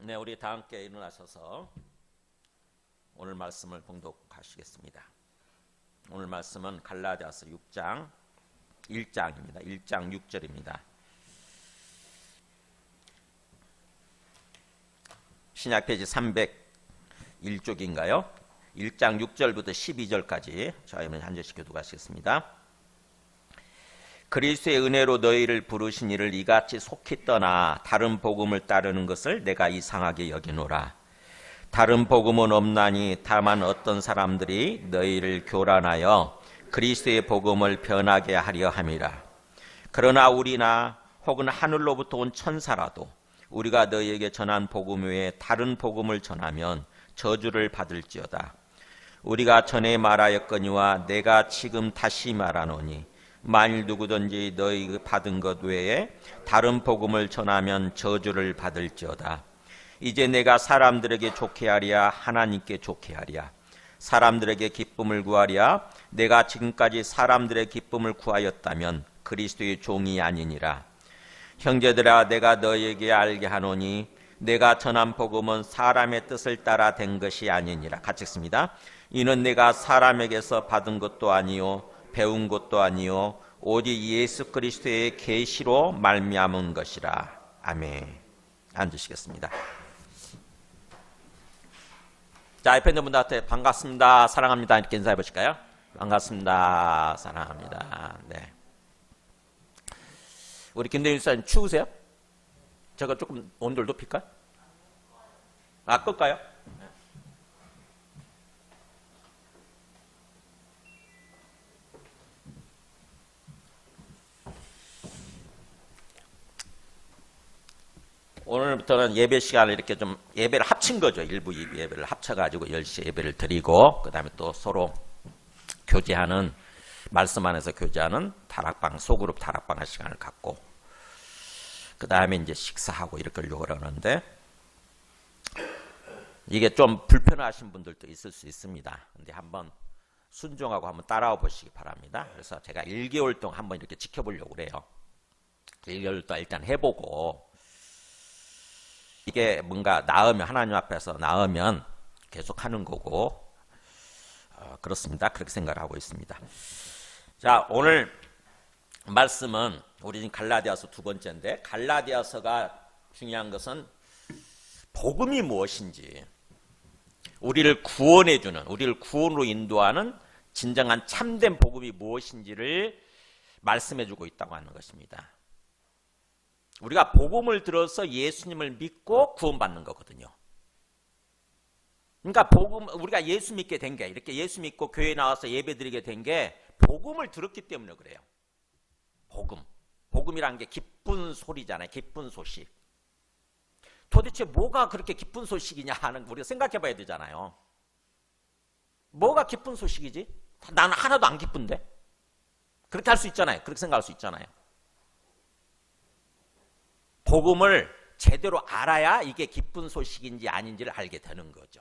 네, 우리 다 함께 일어나셔서 오늘 말씀을 봉독하시겠습니다. 오늘 말씀은 갈라디아서 6장 1장입니다. 1장 6절입니다. 신약 페이지 301쪽인가요? 1장 6절부터 12절까지 저희는 한 절씩 교독하시겠습니다. 그리스도의 은혜로 너희를 부르신 이를 이같이 속히 떠나 다른 복음을 따르는 것을 내가 이상하게 여기노라. 다른 복음은 없나니 다만 어떤 사람들이 너희를 교란하여 그리스도의 복음을 변하게 하려 함이라. 그러나 우리나 혹은 하늘로부터 온 천사라도 우리가 너희에게 전한 복음 외에 다른 복음을 전하면 저주를 받을지어다. 우리가 전에 말하였거니와 내가 지금 다시 말하노니 만일 누구든지 너희 받은 것 외에 다른 복음을 전하면 저주를 받을지어다. 이제 내가 사람들에게 좋게 하랴 하나님께 좋게 하랴. 사람들에게 기쁨을 구하랴. 내가 지금까지 사람들의 기쁨을 구하였다면 그리스도의 종이 아니니라. 형제들아, 내가 너희에게 알게 하노니 내가 전한 복음은 사람의 뜻을 따라 된 것이 아니니라. 같이 읽습니다. 이는 내가 사람에게서 받은 것도 아니요 배운 것도 아니요 오직 예수 그리스도의 계시로 말미암은 것이라. 아멘. 앉으시겠습니다. 자, 옆에 있는 분들한테 반갑습니다, 사랑합니다 이렇게 인사해 보실까요? 반갑습니다, 사랑합니다. 네. 우리 김대윤 목사님 추우세요? 제가 조금 온도를 높일까요? 끌까요? 오늘부터는 예배 시간을 이렇게 좀 예배를 합친 거죠. 일부 예배를 합쳐가지고 10시에 예배를 드리고 그 다음에 또 서로 교제하는, 말씀 안에서 교제하는 다락방, 소그룹 다락방 할 시간을 갖고 그 다음에 이제 식사하고 이렇게 하려고 그러는데 이게 좀 불편하신 분들도 있을 수 있습니다. 근데 한번 순종하고 한번 따라와 보시기 바랍니다. 그래서 제가 1개월 동안 한번 이렇게 지켜보려고 그래요. 1개월 동안 일단 해보고 이게 뭔가 나으면, 하나님 앞에서 나으면 계속 하는 거고 그렇습니다. 그렇게 생각을 하고 있습니다. 자, 오늘 말씀은 우리 지금 갈라디아서 두 번째인데, 갈라디아서가 중요한 것은 복음이 무엇인지, 우리를 구원해주는, 우리를 구원으로 인도하는 진정한 참된 복음이 무엇인지를 말씀해주고 있다고 하는 것입니다. 우리가 복음을 들어서 예수님을 믿고 구원받는 거거든요. 그러니까 우리가 예수 믿게 된 게, 이렇게 예수 믿고 교회에 나와서 예배 드리게 된 게 복음을 들었기 때문에 그래요. 복음이라는 게 기쁜 소리잖아요. 기쁜 소식. 도대체 뭐가 그렇게 기쁜 소식이냐 하는 거 우리가 생각해 봐야 되잖아요. 뭐가 기쁜 소식이지? 나는 하나도 안 기쁜데? 그렇게 할 수 있잖아요. 그렇게 생각할 수 있잖아요. 복음을 제대로 알아야 이게 기쁜 소식인지 아닌지를 알게 되는 거죠.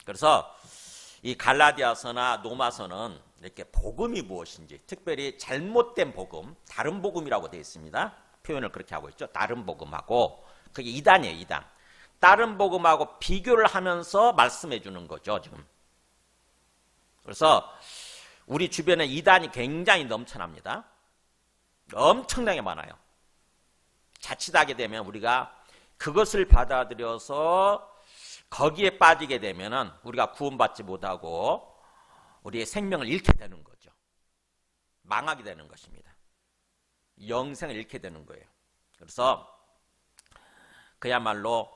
그래서 이 갈라디아서나 로마서는 이렇게 복음이 무엇인지, 특별히 잘못된 복음, 다른 복음이라고 되어 있습니다. 표현을 그렇게 하고 있죠. 다른 복음하고, 그게 이단이에요, 이단. 다른 복음하고 비교를 하면서 말씀해 주는 거죠, 지금. 그래서 우리 주변에 이단이 굉장히 넘쳐납니다. 엄청나게 많아요. 자칫하게 되면 우리가 그것을 받아들여서 거기에 빠지게 되면은 우리가 구원받지 못하고 우리의 생명을 잃게 되는 거죠. 망하게 되는 것입니다. 영생을 잃게 되는 거예요. 그래서 그야말로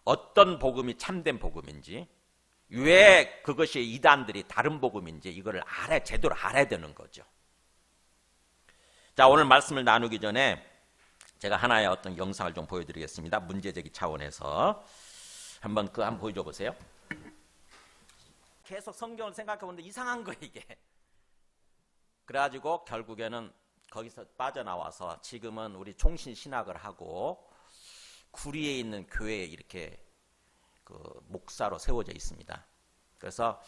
어떤 복음이 참된 복음인지, 왜 그것이 이단들이 다른 복음인지 이거를 제대로 알아야 되는 거죠. 자, 오늘 말씀을 나누기 전에 제가 하나의 어떤 영상을 좀 보여드리겠습니다. 문제제기 차원에서 한번 보여줘 보세요. 계속 성경을 생각해 보는데 이상한 거예요, 이게. 그래가지고 결국에는 거기서 빠져나와서 지금은 우리 총신신학을 하고 구리에 있는 교회에 이렇게 목사로 세워져 있습니다. 그래서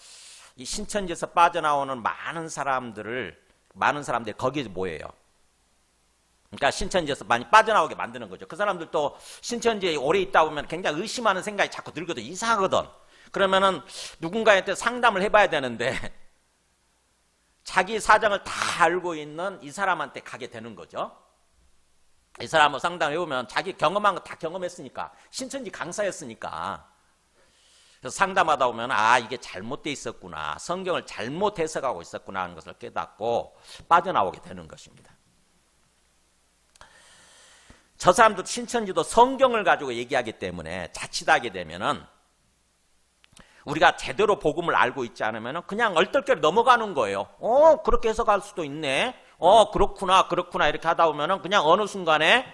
이 신천지에서 빠져나오는 많은 사람들이 거기에 모여요. 그러니까 신천지에서 많이 빠져나오게 만드는 거죠. 그 사람들도 신천지에 오래 있다 보면 굉장히 의심하는 생각이 자꾸 들거든. 이상하거든. 그러면은 누군가한테 상담을 해봐야 되는데 자기 사정을 다 알고 있는 이 사람한테 가게 되는 거죠. 이 사람하고 상담해보면 자기 경험한 거 다 경험했으니까, 신천지 강사였으니까. 그래서 상담하다 보면 아, 이게 잘못돼 있었구나, 성경을 잘못 해석하고 있었구나 하는 것을 깨닫고 빠져나오게 되는 것입니다. 저 사람도 신천지도 성경을 가지고 얘기하기 때문에 자칫하게 되면은 우리가 제대로 복음을 알고 있지 않으면 그냥 얼떨결에 넘어가는 거예요. 그렇게 해석할 수도 있네. 그렇구나, 그렇구나 이렇게 하다 보면 그냥 어느 순간에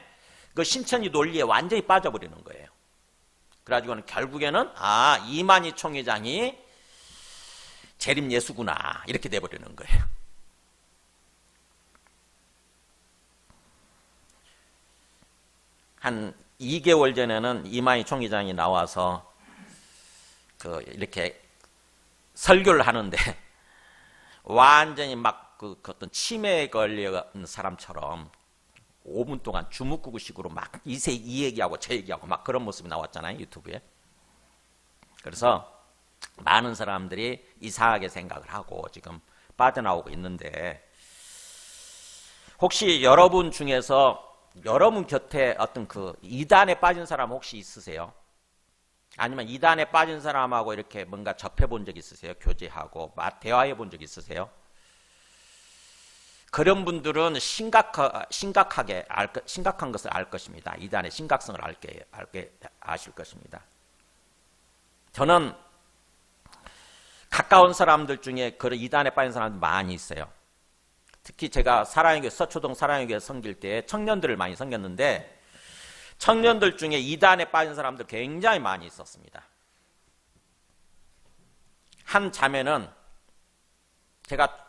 그 신천지 논리에 완전히 빠져버리는 거예요. 그래가지고는 결국에는 이만희 총회장이 재림 예수구나 이렇게 돼버리는 거예요. 한 2개월 전에는 이만희 총회장이 나와서 이렇게 설교를 하는데 완전히 막 그 어떤 치매에 걸린 사람처럼 5분 동안 주묵구구식으로 막 이 얘기하고 저 얘기하고 막 그런 모습이 나왔잖아요, 유튜브에. 그래서 많은 사람들이 이상하게 생각을 하고 지금 빠져나오고 있는데, 혹시 여러분 중에서 여러분 곁에 어떤 그 이단에 빠진 사람 혹시 있으세요? 아니면 이단에 빠진 사람하고 이렇게 뭔가 접해 본 적 있으세요? 교제하고 대화해 본 적 있으세요? 그런 분들은 심각한 것을 알 것입니다. 이단의 심각성을 아실 것입니다. 저는 가까운 사람들 중에 그런 이단에 빠진 사람들 많이 있어요. 특히 제가 서초동 사랑의 교회 섬길 때 청년들을 많이 섬겼는데, 청년들 중에 이단에 빠진 사람들 굉장히 많이 있었습니다. 한 자매는 제가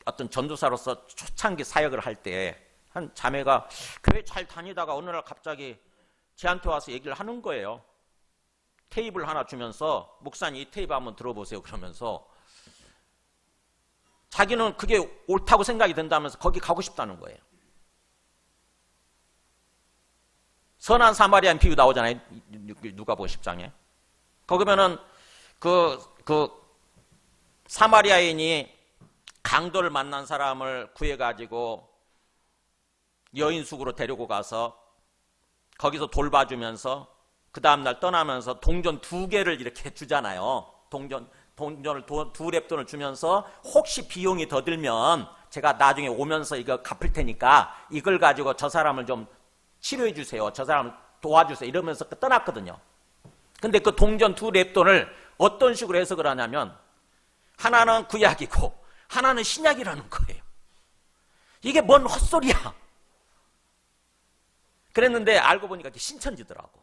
어떤 전도사로서 초창기 사역을 할 때 한 자매가 교회 잘 다니다가 어느 날 갑자기 저한테 와서 얘기를 하는 거예요. 테이블 하나 주면서 목사님 이 테이블 한번 들어보세요 그러면서 자기는 그게 옳다고 생각이 든다면서 거기 가고 싶다는 거예요. 선한 사마리아인 비유 나오잖아요. 누가복음 10장에. 거기면은 그 사마리아인이 강도를 만난 사람을 구해가지고 여인숙으로 데리고 가서 거기서 돌봐주면서 그 다음날 떠나면서 동전 2개를 이렇게 주잖아요. 동전을 2랩돈을 주면서 혹시 비용이 더 들면 제가 나중에 오면서 이거 갚을 테니까 이걸 가지고 저 사람을 좀 치료해 주세요. 저 사람을 도와주세요. 이러면서 떠났거든요. 근데 그 동전 2랩돈을 어떤 식으로 해석을 하냐면 하나는 구약이고 하나는 신약이라는 거예요. 이게 뭔 헛소리야. 그랬는데 알고 보니까 신천지더라고.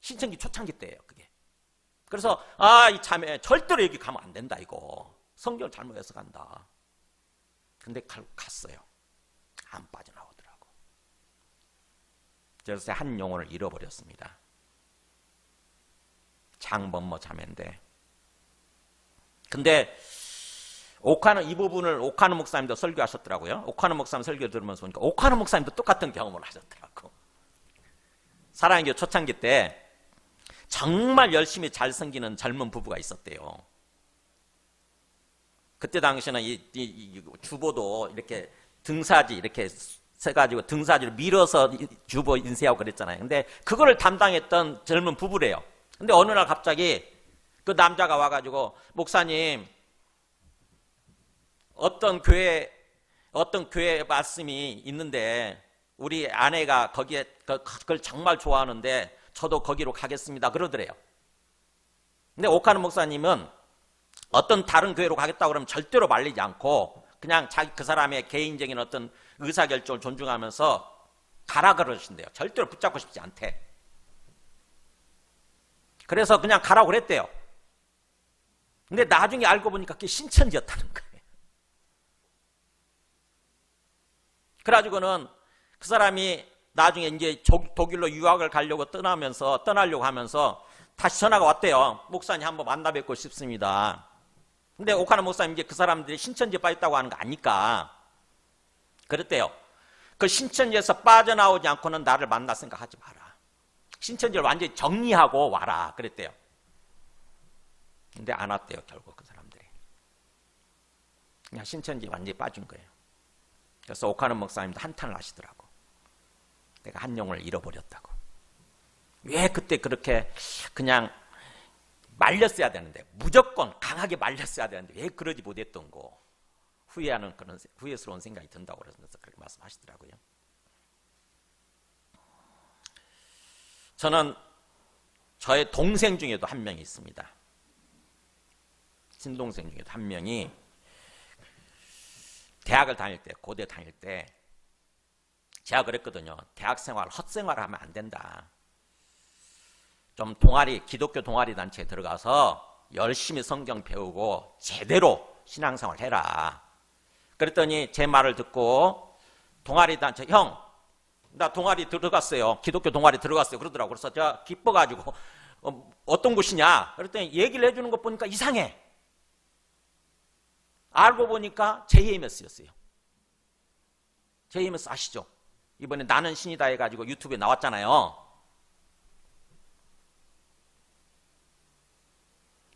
신천지 초창기 때예요, 그게. 그래서 이 자매 절대로 여기 가면 안 된다 이거. 성경을 잘못 해석한다. 근데 갔어요. 안 빠져나오더라고. 그래서 한 영혼을 잃어버렸습니다. 장범모 자매인데. 근데 이 부분을 오카노 목사님도 설교하셨더라고요. 오카노 목사님 설교 들으면서 보니까 오카노 목사님도 똑같은 경험을 하셨더라고. 사랑의 교회 초창기 때 정말 열심히 잘 섬기는 젊은 부부가 있었대요. 그때 당시에는 이 주보도 이렇게 등사지 이렇게 세가지고 등사지를 밀어서 주보 인쇄하고 그랬잖아요. 근데 그거를 담당했던 젊은 부부래요. 근데 어느 날 갑자기 그 남자가 와가지고 목사님 어떤 교회 말씀이 있는데 우리 아내가 그걸 정말 좋아하는데 저도 거기로 가겠습니다 그러더래요. 근데 오카노 목사님은 어떤 다른 교회로 가겠다고 그러면 절대로 말리지 않고 그냥 그 사람의 개인적인 어떤 의사결정을 존중하면서 가라 그러신대요. 절대로 붙잡고 싶지 않대. 그래서 그냥 가라고 그랬대요. 근데 나중에 알고 보니까 그게 신천지였다는 거예요. 그래가지고는 그 사람이 나중에 이제 독일로 유학을 떠나려고 하면서 다시 전화가 왔대요. 목사님 한번 만나 뵙고 싶습니다. 근데 오카노 목사님 이제 그 사람들이 신천지에 빠졌다고 하는 거 아니까 그랬대요. 그 신천지에서 빠져나오지 않고는 나를 만날 생각하지 마라. 신천지를 완전히 정리하고 와라 그랬대요. 근데 안 왔대요. 결국 그 사람들이 그냥 신천지에 완전히 빠진 거예요. 그래서 오카는 목사님도 한탄을 하시더라고. 내가 한 영혼을 잃어버렸다고. 왜 그때 그렇게 그냥 말렸어야 되는데, 무조건 강하게 말렸어야 되는데 왜 그러지 못했던 거, 후회하는 그런 후회스러운 생각이 든다고 그래서 그렇게 말씀하시더라고요. 저는 저의 동생 중에도 한 명이 있습니다. 친동생 중에도 한 명이 대학을 다닐 때, 고대 다닐 때 제가 그랬거든요. 대학생활, 헛생활을 하면 안 된다. 좀 동아리, 기독교 동아리 단체에 들어가서 열심히 성경 배우고 제대로 신앙생활 해라. 그랬더니 제 말을 듣고 동아리 단체, 형, 나 동아리 들어갔어요. 기독교 동아리 들어갔어요. 그러더라고요. 그래서 제가 기뻐가지고 어떤 곳이냐? 그랬더니 얘기를 해주는 것 보니까 이상해. 알고 보니까 JMS였어요. JMS 아시죠? 이번에 나는 신이다 해가지고 유튜브에 나왔잖아요.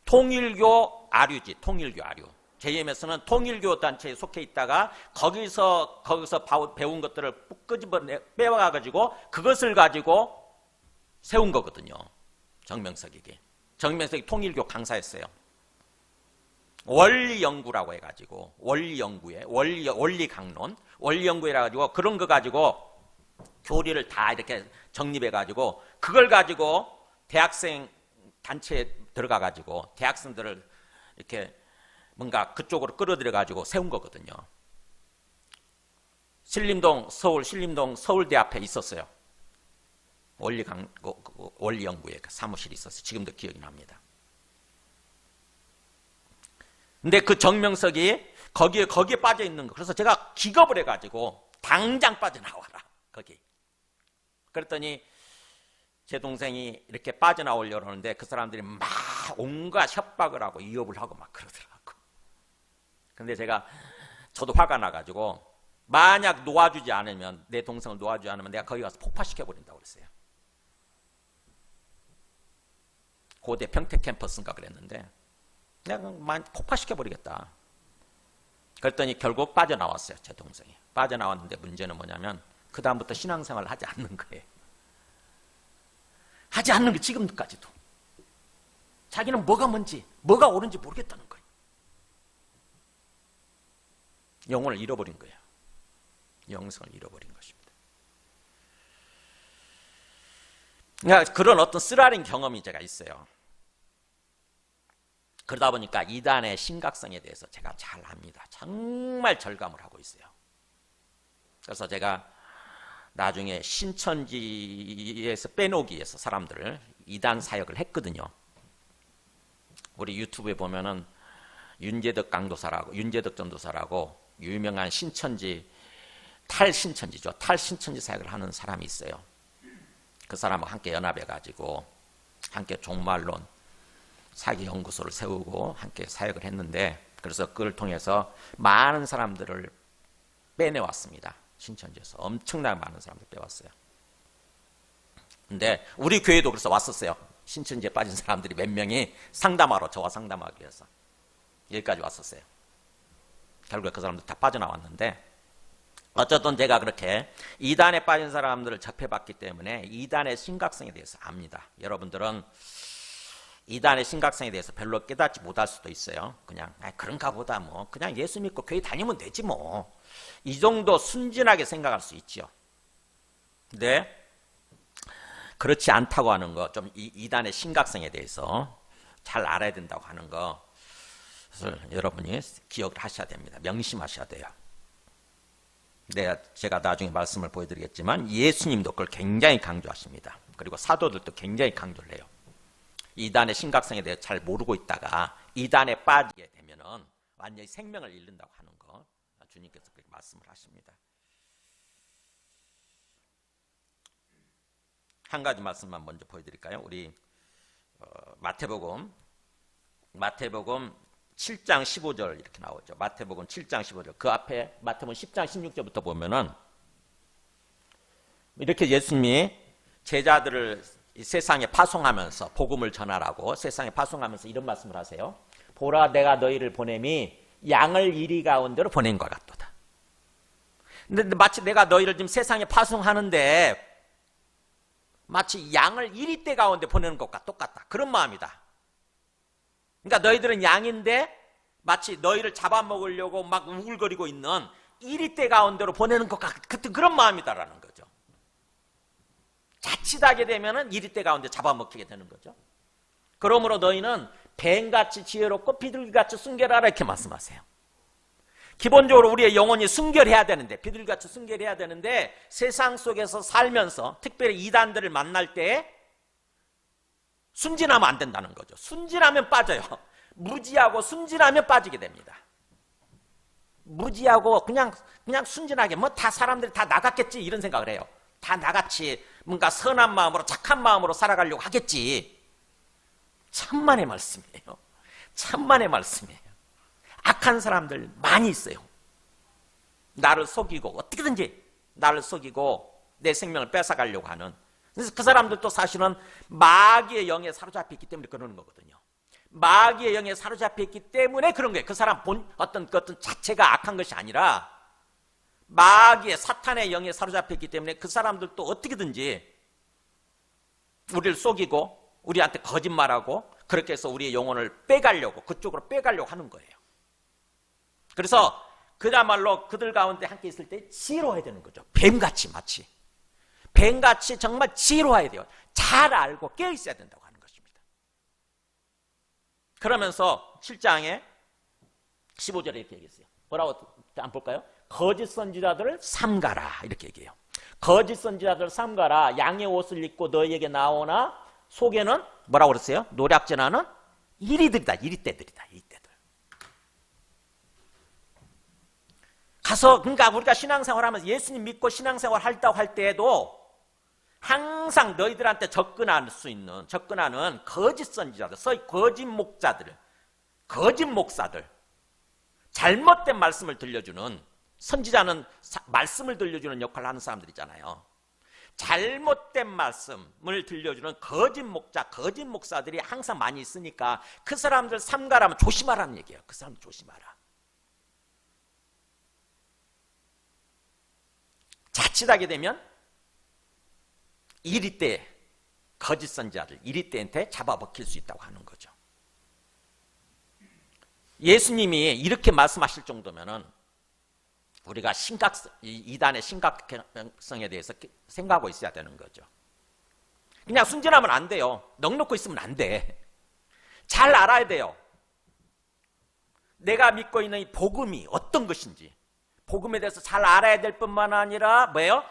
통일교 아류지, 통일교 아류. JMS는 통일교 단체에 속해 있다가 거기서 배운 것들을 끄집어 빼와가지고 그것을 가지고 세운 거거든요. 정명석에게. 정명석이 통일교 강사였어요. 원리연구라고 해가지고 원리연구에 원리강론, 원리연구라 가지고 그런 거 가지고 교리를 다 이렇게 정립해가지고 그걸 가지고 대학생 단체에 들어가가지고 대학생들을 이렇게 뭔가 그쪽으로 끌어들여가지고 세운 거거든요. 신림동 서울대 앞에 있었어요. 원리연구에 사무실이 있었어요. 지금도 기억이 납니다. 근데 그 정명석이 거기에 빠져 있는 거. 그래서 제가 기겁을 해가지고 당장 빠져나와라. 거기. 그랬더니 제 동생이 이렇게 빠져나오려고 하는데 그 사람들이 막 온갖 협박을 하고 위협을 하고 막 그러더라고. 근데 저도 화가 나가지고 만약 놓아주지 않으면, 내 동생을 놓아주지 않으면 내가 거기 가서 폭파시켜버린다고 그랬어요. 고대 평택 캠퍼스인가 그랬는데 내가 폭파시켜버리겠다. 그랬더니 결국 빠져나왔어요. 제 동생이. 빠져나왔는데 문제는 뭐냐면 그 다음부터 신앙생활을 하지 않는 거예요. 하지 않는 게 지금까지도. 자기는 뭐가 뭔지, 뭐가 옳은지 모르겠다는 거예요. 영혼을 잃어버린 거예요. 영성을 잃어버린 것입니다. 그러니까 그런 어떤 쓰라린 경험이 제가 있어요. 그러다 보니까 이단의 심각성에 대해서 제가 잘 압니다. 정말 절감을 하고 있어요. 그래서 제가 나중에 신천지에서 빼놓기 위해서 사람들을 이단 사역을 했거든요. 우리 유튜브에 보면은 윤재덕 전도사라고 유명한 신천지, 탈신천지죠. 탈신천지 사역을 하는 사람이 있어요. 그 사람하고 함께 연합해가지고 함께 종말론 사기연구소를 세우고 함께 사역을 했는데, 그래서 그걸 통해서 많은 사람들을 빼내왔습니다. 신천지에서 엄청나게 많은 사람들 빼왔어요. 근데 우리 교회도 그래서 왔었어요. 신천지에 빠진 사람들이 몇 명이 상담하러, 저와 상담하기 위해서 여기까지 왔었어요. 결국에 그 사람들 다 빠져나왔는데, 어쨌든 제가 그렇게 이단에 빠진 사람들을 접해봤기 때문에 이단의 심각성에 대해서 압니다. 여러분들은 이단의 심각성에 대해서 별로 깨닫지 못할 수도 있어요. 그냥 그런가 보다, 뭐 그냥 예수 믿고 교회 다니면 되지 뭐, 이 정도 순진하게 생각할 수 있죠. 근데 그렇지 않다고 하는 거, 좀 이단의 심각성에 대해서 잘 알아야 된다고 하는 것을 여러분이 기억을 하셔야 됩니다. 명심하셔야 돼요. 제가 나중에 말씀을 보여드리겠지만 예수님도 그걸 굉장히 강조하십니다. 그리고 사도들도 굉장히 강조를 해요. 이단의 심각성에 대해 잘 모르고 있다가 이단에 빠지게 되면은 완전히 생명을 잃는다고 하는 거, 주님께서 그렇게 말씀을 하십니다. 한 가지 말씀만 먼저 보여드릴까요? 우리 마태복음 7장 15절 이렇게 나오죠. 마태복음 7장 15절. 그 앞에 마태복음 10장 16절부터 보면은 이렇게 예수님이 제자들을 이 세상에 파송하면서 복음을 전하라고 세상에 파송하면서 이런 말씀을 하세요. 보라 내가 너희를 보냄이 양을 이리 가운데로 보낸 것 같도다. 근데 마치 내가 너희를 지금 세상에 파송하는데 마치 양을 이리떼 가운데 보내는 것과 똑같다. 그런 마음이다. 그러니까 너희들은 양인데 마치 너희를 잡아먹으려고 막 우글거리고 있는 이리떼 가운데로 보내는 것 같은 그런 마음이다라는 거죠. 자칫하게 되면은 이리떼 가운데 잡아먹히게 되는 거죠. 그러므로 너희는 뱀같이 지혜롭고 비둘기같이 순결하라 이렇게 말씀하세요. 기본적으로 우리의 영혼이 순결해야 되는데 비둘기같이 순결해야 되는데 세상 속에서 살면서 특별히 이단들을 만날 때 순진하면 안 된다는 거죠. 순진하면 빠져요. 무지하고 순진하면 빠지게 됩니다. 무지하고 그냥 순진하게 뭐 다 사람들이 다 나갔겠지 이런 생각을 해요. 다 나같이 뭔가 선한 마음으로 착한 마음으로 살아가려고 하겠지. 천만의 말씀이에요. 천만의 말씀이에요. 악한 사람들 많이 있어요. 나를 속이고 어떻게든지 나를 속이고 내 생명을 뺏어가려고 하는. 그래서 그 사람들도 사실은 마귀의 영에 사로잡혀 있기 때문에 그러는 거거든요. 마귀의 영에 사로잡혀 있기 때문에 그런 거예요. 그 사람 어떤 자체가 악한 것이 아니라 마귀의 사탄의 영에 사로잡혀 있기 때문에 그 사람들도 어떻게든지 우리를 속이고 우리한테 거짓말하고 그렇게 해서 우리의 영혼을 빼가려고 그쪽으로 빼가려고 하는 거예요. 그래서 그야말로 그들 가운데 함께 있을 때 지혜로워야 되는 거죠. 뱀같이 마치 뱀같이 정말 지혜로워야 돼요. 잘 알고 깨어있어야 된다고 하는 것입니다. 그러면서 7장에 15절에 이렇게 얘기했어요. 뭐라고 한번 볼까요? 거짓 선지자들을 삼가라 이렇게 얘기해요. 거짓 선지자들을 삼가라. 양의 옷을 입고 너희에게 나오나 속에는 뭐라고 그랬어요? 노략질하는 이리들이다. 이리떼들이다. 이리떼들. 가서 그러니까 우리가 신앙생활하면서 예수님 믿고 신앙생활 한다고 할 때에도 항상 너희들한테 접근하는 거짓 선지자들, 소위 거짓 목자들, 거짓 목사들, 잘못된 말씀을 들려주는 선지자는 말씀을 들려주는 역할을 하는 사람들 있잖아요. 잘못된 말씀을 들려주는 거짓 목자, 거짓 목사들이 항상 많이 있으니까 그 사람들 삼가라면 조심하라는 얘기예요. 그 사람들 조심하라. 자칫하게 되면 이리떼 거짓 선지자들, 이리떼한테 잡아먹힐 수 있다고 하는 거죠. 예수님이 이렇게 말씀하실 정도면은 우리가 이단의 심각성에 대해서 생각하고 있어야 되는 거죠. 그냥 순진하면 안 돼요. 넉넉히 있으면 안 돼. 잘 알아야 돼요. 내가 믿고 있는 이 복음이 어떤 것인지 복음에 대해서 잘 알아야 될 뿐만 아니라 뭐예요?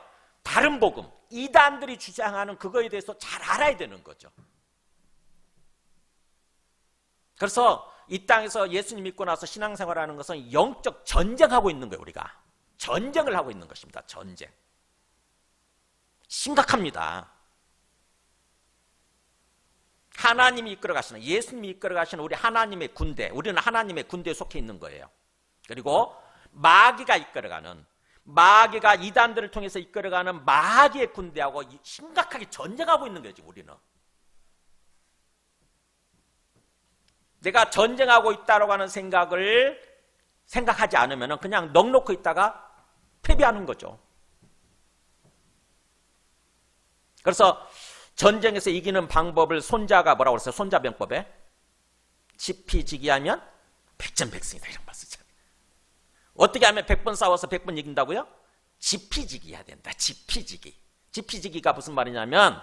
다른 복음, 이단들이 주장하는 그거에 대해서 잘 알아야 되는 거죠. 그래서 이 땅에서 예수님 믿고 나서 신앙생활하는 것은 영적 전쟁하고 있는 거예요. 우리가 전쟁을 하고 있는 것입니다. 전쟁. 심각합니다. 하나님이 이끌어가시는, 예수님이 이끌어가시는 우리 하나님의 군대, 우리는 하나님의 군대에 속해 있는 거예요. 그리고 마귀가 이끌어가는, 마귀가 이단들을 통해서 이끌어가는 마귀의 군대하고 심각하게 전쟁하고 있는 거죠. 우리는. 내가 전쟁하고 있다고 하는 생각하지 않으면 그냥 넋놓고 있다가 패배하는 거죠. 그래서 전쟁에서 이기는 방법을 손자가 뭐라고 그랬어요? 손자병법에 지피지기하면 백전백승이다 이런 말 쓰잖아요. 어떻게 하면 100번 싸워서 100번 이긴다고요? 지피지기 해야 된다. 지피지기. 지피지기가 무슨 말이냐면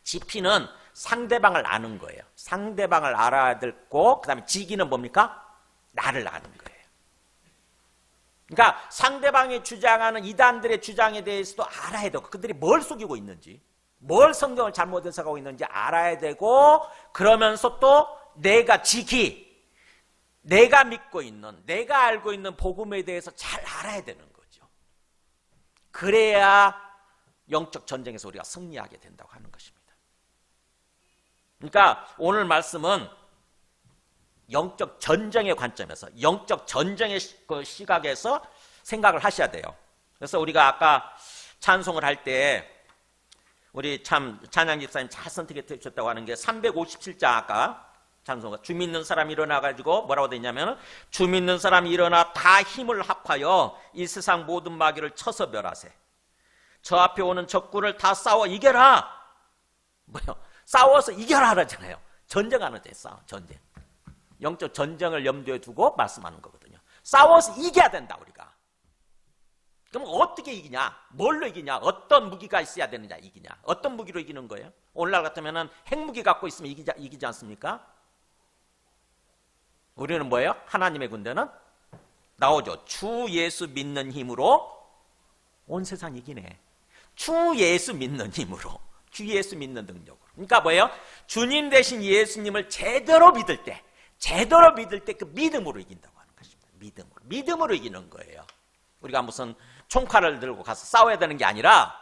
지피는 상대방을 아는 거예요. 상대방을 알아야 되고 그 다음에 지기는 뭡니까? 나를 아는 거예요. 그러니까 상대방이 주장하는 이단들의 주장에 대해서도 알아야 되고 그들이 뭘 속이고 있는지 뭘 성경을 잘못 해석하고 있는지 알아야 되고 그러면서 또 내가 내가 믿고 있는 내가 알고 있는 복음에 대해서 잘 알아야 되는 거죠. 그래야 영적 전쟁에서 우리가 승리하게 된다고 하는 것입니다. 그러니까 오늘 말씀은 영적 전쟁의 관점에서 영적 전쟁의 그 시각에서 생각을 하셔야 돼요. 그래서 우리가 아까 찬송을 할 때 우리 참 찬양 집사님 잘 선택해 주셨다고 하는 게 357자 아까 찬송가 주 믿는 사람이 일어나가지고 뭐라고 되냐면 주 믿는 사람이 일어나 다 힘을 합하여 이 세상 모든 마귀를 쳐서 멸하세. 저 앞에 오는 적군을 다 싸워 이겨라. 뭐요? 싸워서 이겨라 하잖아요. 전쟁하는 데 싸워 전쟁. 영적 전쟁을 염두에 두고 말씀하는 거거든요. 싸워서 이겨야 된다 우리가. 그럼 어떻게 이기냐? 뭘로 이기냐? 어떤 무기가 있어야 되느냐 이기냐? 어떤 무기로 이기는 거예요? 오늘날 같으면 핵무기 갖고 있으면 이기지 않습니까? 우리는 뭐예요? 하나님의 군대는 나오죠. 주 예수 믿는 힘으로 온 세상 이기네. 주 예수 믿는 힘으로, 주 예수 믿는 능력으로. 그러니까 뭐예요? 주님 대신 예수님을 제대로 믿을 때 그 믿음으로 이긴다고 하는 것입니다. 믿음으로 이기는 거예요. 우리가 무슨 총칼을 들고 가서 싸워야 되는 게 아니라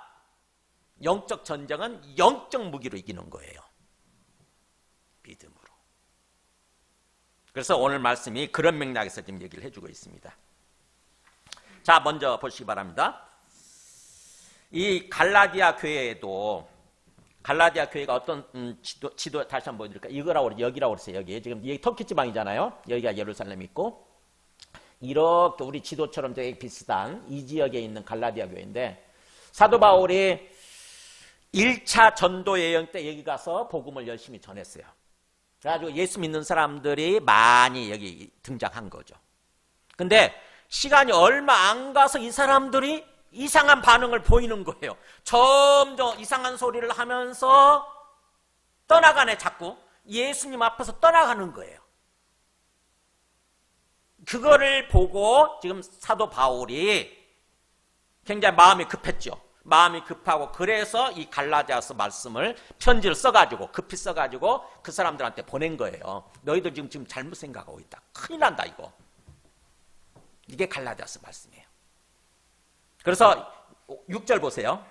영적 전쟁은 영적 무기로 이기는 거예요. 믿음으로. 그래서 오늘 말씀이 그런 맥락에서 지금 얘기를 해주고 있습니다. 자, 먼저 보시기 바랍니다. 이 갈라디아 교회에도 갈라디아 교회가 어떤 지도 다시 한번 보여드릴까요? 여기라고 그랬어요. 여기 터키 지방이잖아요. 여기가 예루살렘 있고 이렇게 우리 지도처럼 되게 비슷한 이 지역에 있는 갈라디아 교회인데 사도 바울이 1차 전도 여행 때 여기 가서 복음을 열심히 전했어요. 그래가지고 예수 믿는 사람들이 많이 여기 등장한 거죠. 근데 시간이 얼마 안 가서 이 사람들이 이상한 반응을 보이는 거예요. 점점 이상한 소리를 하면서 떠나가네. 자꾸 예수님 앞에서 떠나가는 거예요. 그거를 보고 지금 사도 바울이 굉장히 마음이 급했죠. 마음이 급하고 그래서 이 갈라디아서 말씀을 편지를 써가지고 급히 써가지고 그 사람들한테 보낸 거예요. 너희들 지금 잘못 생각하고 있다. 큰일 난다 이거. 이게 갈라디아서 말씀이에요. 그래서 6절 보세요.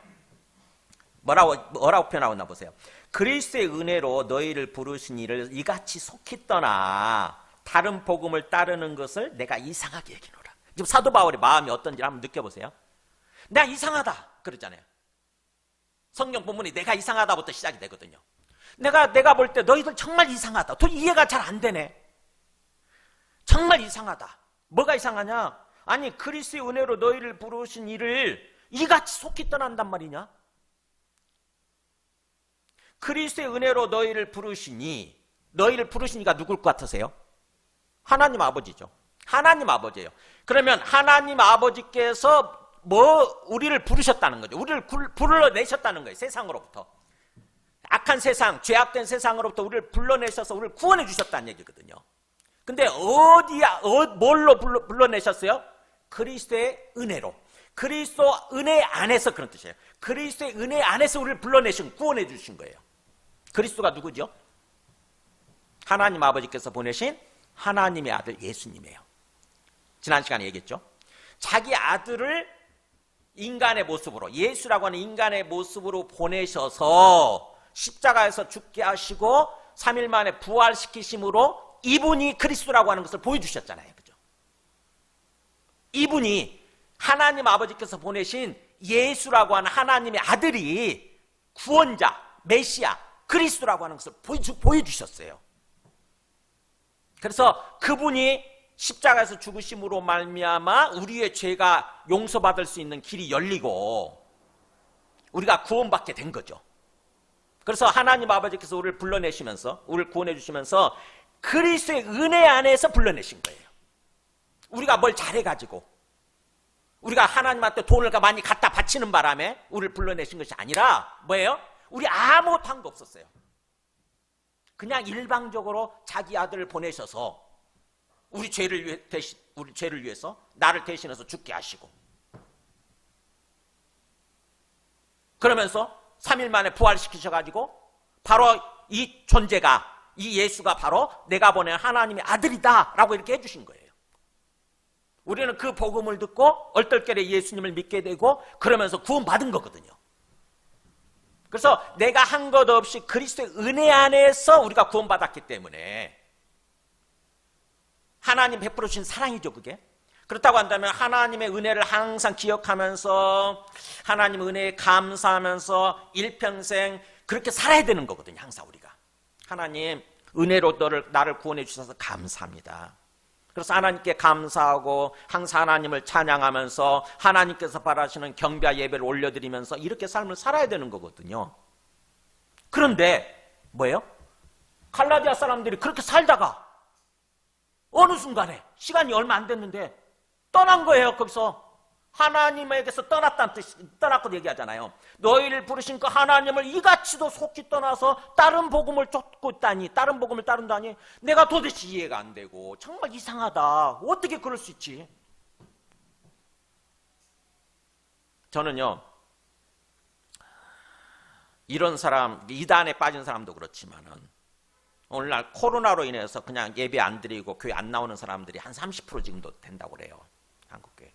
뭐라고 표현하고 있나 보세요. 그리스도의 은혜로 너희를 부르신 이를 이같이 속히 떠나 다른 복음을 따르는 것을 내가 이상하게 여기노라. 지금 사도 바울의 마음이 어떤지 한번 느껴보세요. 내가 이상하다 그러잖아요. 성경 본문이 내가 이상하다부터 시작이 되거든요. 내가 볼 때 너희들 정말 이상하다. 더 이해가 잘 안 되네. 정말 이상하다. 뭐가 이상하냐? 아니 그리스도의 은혜로 너희를 부르신 이를 이같이 속히 떠난단 말이냐? 그리스도의 은혜로 너희를 부르시니 너희를 부르시니가 누굴 것 같으세요? 하나님 아버지죠. 하나님 아버지예요. 그러면 하나님 아버지께서 우리를 부르셨다는 거죠. 우리를 불러내셨다는 거예요. 세상으로부터. 악한 세상, 죄악된 세상으로부터 우리를 불러내셔서 우리를 구원해 주셨다는 얘기거든요. 근데 뭘로 불러내셨어요? 그리스도의 은혜로. 그리스도 은혜 안에서 그런 뜻이에요. 그리스도의 은혜 안에서 우리를 불러내신, 구원해 주신 거예요. 그리스도가 누구죠? 하나님 아버지께서 보내신 하나님의 아들 예수님이에요. 지난 시간에 얘기했죠. 자기 아들을 인간의 모습으로, 예수라고 하는 인간의 모습으로 보내셔서 십자가에서 죽게 하시고 3일 만에 부활시키심으로 이분이 그리스도라고 하는 것을 보여주셨잖아요. 그죠? 이분이 하나님 아버지께서 보내신 예수라고 하는 하나님의 아들이 구원자, 메시아, 그리스도라고 하는 것을 보여주셨어요. 그래서 그분이 십자가에서 죽으심으로 말미암아 우리의 죄가 용서받을 수 있는 길이 열리고 우리가 구원받게 된 거죠. 그래서 하나님 아버지께서 우리를 불러내시면서 우리를 구원해 주시면서 그리스도의 은혜 안에서 불러내신 거예요. 우리가 뭘 잘해가지고 우리가 하나님한테 돈을 많이 갖다 바치는 바람에 우리를 불러내신 것이 아니라 뭐예요? 우리 아무것도 한 거 없었어요. 그냥 일방적으로 자기 아들을 보내셔서 우리 죄를 위해서 나를 대신해서 죽게 하시고 그러면서 3일 만에 부활시키셔가지고 바로 이 존재가 이 예수가 바로 내가 보낸 하나님의 아들이다 라고 이렇게 해주신 거예요. 우리는 그 복음을 듣고 얼떨결에 예수님을 믿게 되고 그러면서 구원받은 거거든요. 그래서 내가 한 것 없이 그리스도의 은혜 안에서 우리가 구원받았기 때문에 하나님 베풀어 주신 사랑이죠. 그게 그렇다고 한다면 하나님의 은혜를 항상 기억하면서 하나님의 은혜에 감사하면서 일평생 그렇게 살아야 되는 거거든요. 항상 우리가. 하나님 은혜로 나를 구원해 주셔서 감사합니다. 그래서 하나님께 감사하고 항상 하나님을 찬양하면서 하나님께서 바라시는 경배와 예배를 올려드리면서 이렇게 삶을 살아야 되는 거거든요. 그런데 뭐예요? 갈라디아 사람들이 그렇게 살다가 어느 순간에 시간이 얼마 안 됐는데 떠난 거예요. 거기서 하나님에게서 떠났고 얘기하잖아요. 너희를 부르신 그 하나님을 이같이도 속히 떠나서 다른 복음을 쫓고 있다니, 다른 복음을 따른다니, 내가 도대체 이해가 안 되고 정말 이상하다. 어떻게 그럴 수 있지? 저는요, 이런 사람, 이단에 빠진 사람도 그렇지만은 오늘날 코로나로 인해서 그냥 예배 안 드리고 교회 안 나오는 사람들이 한 30% 지금도 된다고 그래요. 한국교회.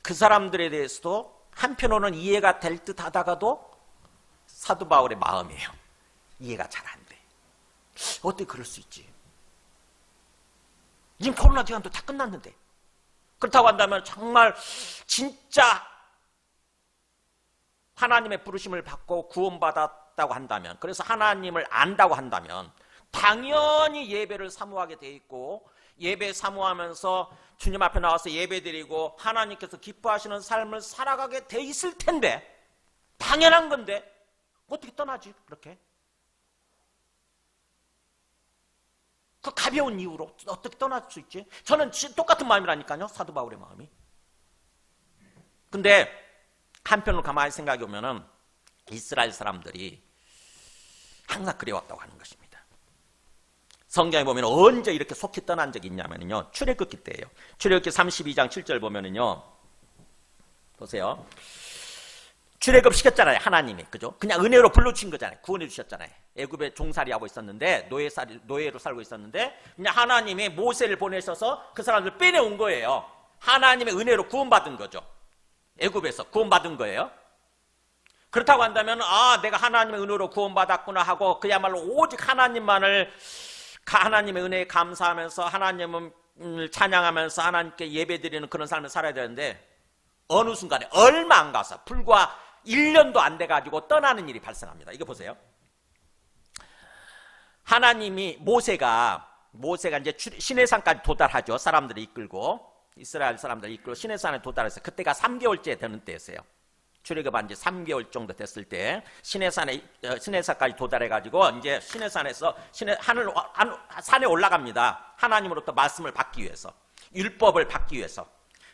그 사람들에 대해서도 한편으로는 이해가 될 듯 하다가도 사도 바울의 마음이에요. 이해가 잘 안 돼. 어떻게 그럴 수 있지? 지금 코로나 기간도 다 끝났는데. 그렇다고 한다면 정말 진짜 하나님의 부르심을 받고 구원받았다고 한다면, 그래서 하나님을 안다고 한다면 당연히 예배를 사모하게 돼 있고 예배 사모하면서 주님 앞에 나와서 예배드리고 하나님께서 기뻐하시는 삶을 살아가게 돼 있을 텐데, 당연한 건데 어떻게 떠나지? 그렇게 그 가벼운 이유로 어떻게 떠날 수 있지? 저는 똑같은 마음이라니까요. 사도 바울의 마음이. 근데 한편으로 가만히 생각해 보면은 이스라엘 사람들이 항상 그래왔다고 하는 것입니다. 성경에 보면 언제 이렇게 속히 떠난 적이 있냐면요, 출애굽기 때예요. 출애굽기 32장 7절 보면은요, 보세요. 출애굽 시켰잖아요, 하나님이. 그죠? 그냥 은혜로 불러주신 거잖아요. 구원해 주셨잖아요. 애굽에 종살이 하고 있었는데, 노예로 살고 있었는데, 그냥 하나님이 모세를 보내셔서 그 사람들 빼내온 거예요. 하나님의 은혜로 구원받은 거죠. 애굽에서 구원받은 거예요. 그렇다고 한다면, 아, 내가 하나님의 은혜로 구원받았구나 하고 그야말로 오직 하나님의 은혜에 감사하면서 하나님을 찬양하면서 하나님께 예배드리는 그런 삶을 살아야 되는데, 어느 순간에 얼마 안 가서 불과 1년도 안 돼가지고 떠나는 일이 발생합니다. 이거 보세요. 하나님이 모세가 이제 시내산까지 도달하죠. 사람들을 이끌고, 이스라엘 사람들을 이끌고 시내산에 도달했어요. 그때가 3개월째 되는 때였어요. 출애굽한 지 3개월 정도 됐을 때 시내산까지 도달해가지고 이제 시내산에서 산에 올라갑니다. 하나님으로부터 말씀을 받기 위해서, 율법을 받기 위해서.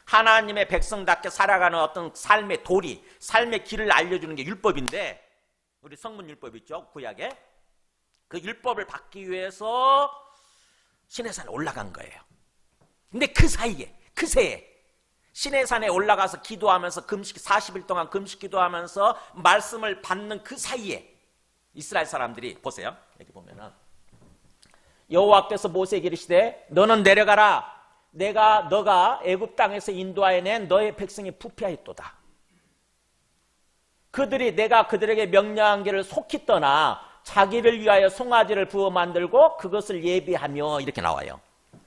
하나님의 백성답게 살아가는 어떤 삶의 도리, 삶의 길을 알려주는 게 율법인데, 우리 성문 율법 있죠, 구약에. 그 율법을 받기 위해서 시내산에 올라간 거예요. 근데 그 사이에, 그 새에 시내산에 올라가서 기도하면서 40일 동안 금식 기도하면서 말씀을 받는 그 사이에 이스라엘 사람들이, 보세요, 여기 보면은 여호와께서 모세에게 이르시되 너는 내려가라. 너가 애굽 땅에서 인도하여낸 너의 백성이 부패하였도다. 내가 그들에게 명령한 길을 속히 떠나 자기를 위하여 송아지를 부어 만들고 그것을 예비하며, 이렇게 나와요.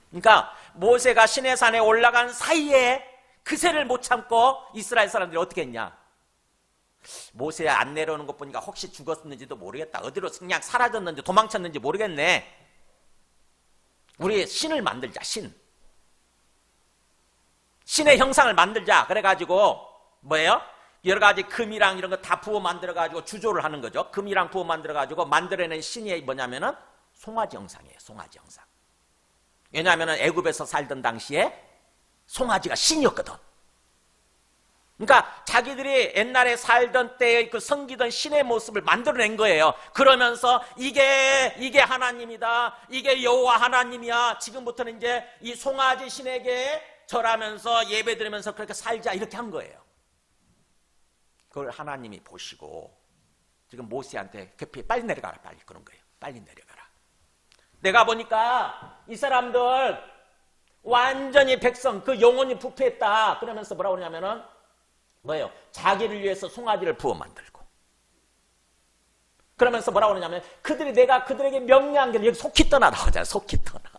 그러니까 모세가 시내산에 올라간 사이에 그새를 못 참고 이스라엘 사람들이 어떻게 했냐? 모세 안 내려오는 것 보니까 혹시 죽었는지도 모르겠다. 어디로 그냥 사라졌는지 도망쳤는지 모르겠네. 우리 신을 만들자, 신의 형상을 만들자. 그래가지고 뭐예요? 여러 가지 금이랑 이런 거 다 부어 만들어가지고 주조를 하는 거죠. 금이랑 부어 만들어가지고 만들어낸 신이 뭐냐면은 송아지 형상이에요. 송아지 형상. 왜냐하면은 애굽에서 살던 당시에 송아지가 신이었거든. 그러니까 자기들이 옛날에 살던 때의 그 섬기던 신의 모습을 만들어낸 거예요. 그러면서 이게 하나님이다, 이게 여호와 하나님이야, 지금부터는 이제 이 송아지 신에게 절하면서 예배드리면서 그렇게 살자, 이렇게 한 거예요. 그걸 하나님이 보시고 지금 모세한테 급히 빨리 내려가라, 빨리, 그런 거예요. 빨리 내려가라. 내가 보니까 이 사람들 완전히 백성, 그 영혼이 부패했다. 그러면서 뭐라고 그러냐면은 뭐예요? 자기를 위해서 송아지를 부어 만들고, 그러면서 뭐라고 그러냐면 내가 그들에게 명령한 게, 여기 속히 떠나라고 하잖아요. 속히 떠나.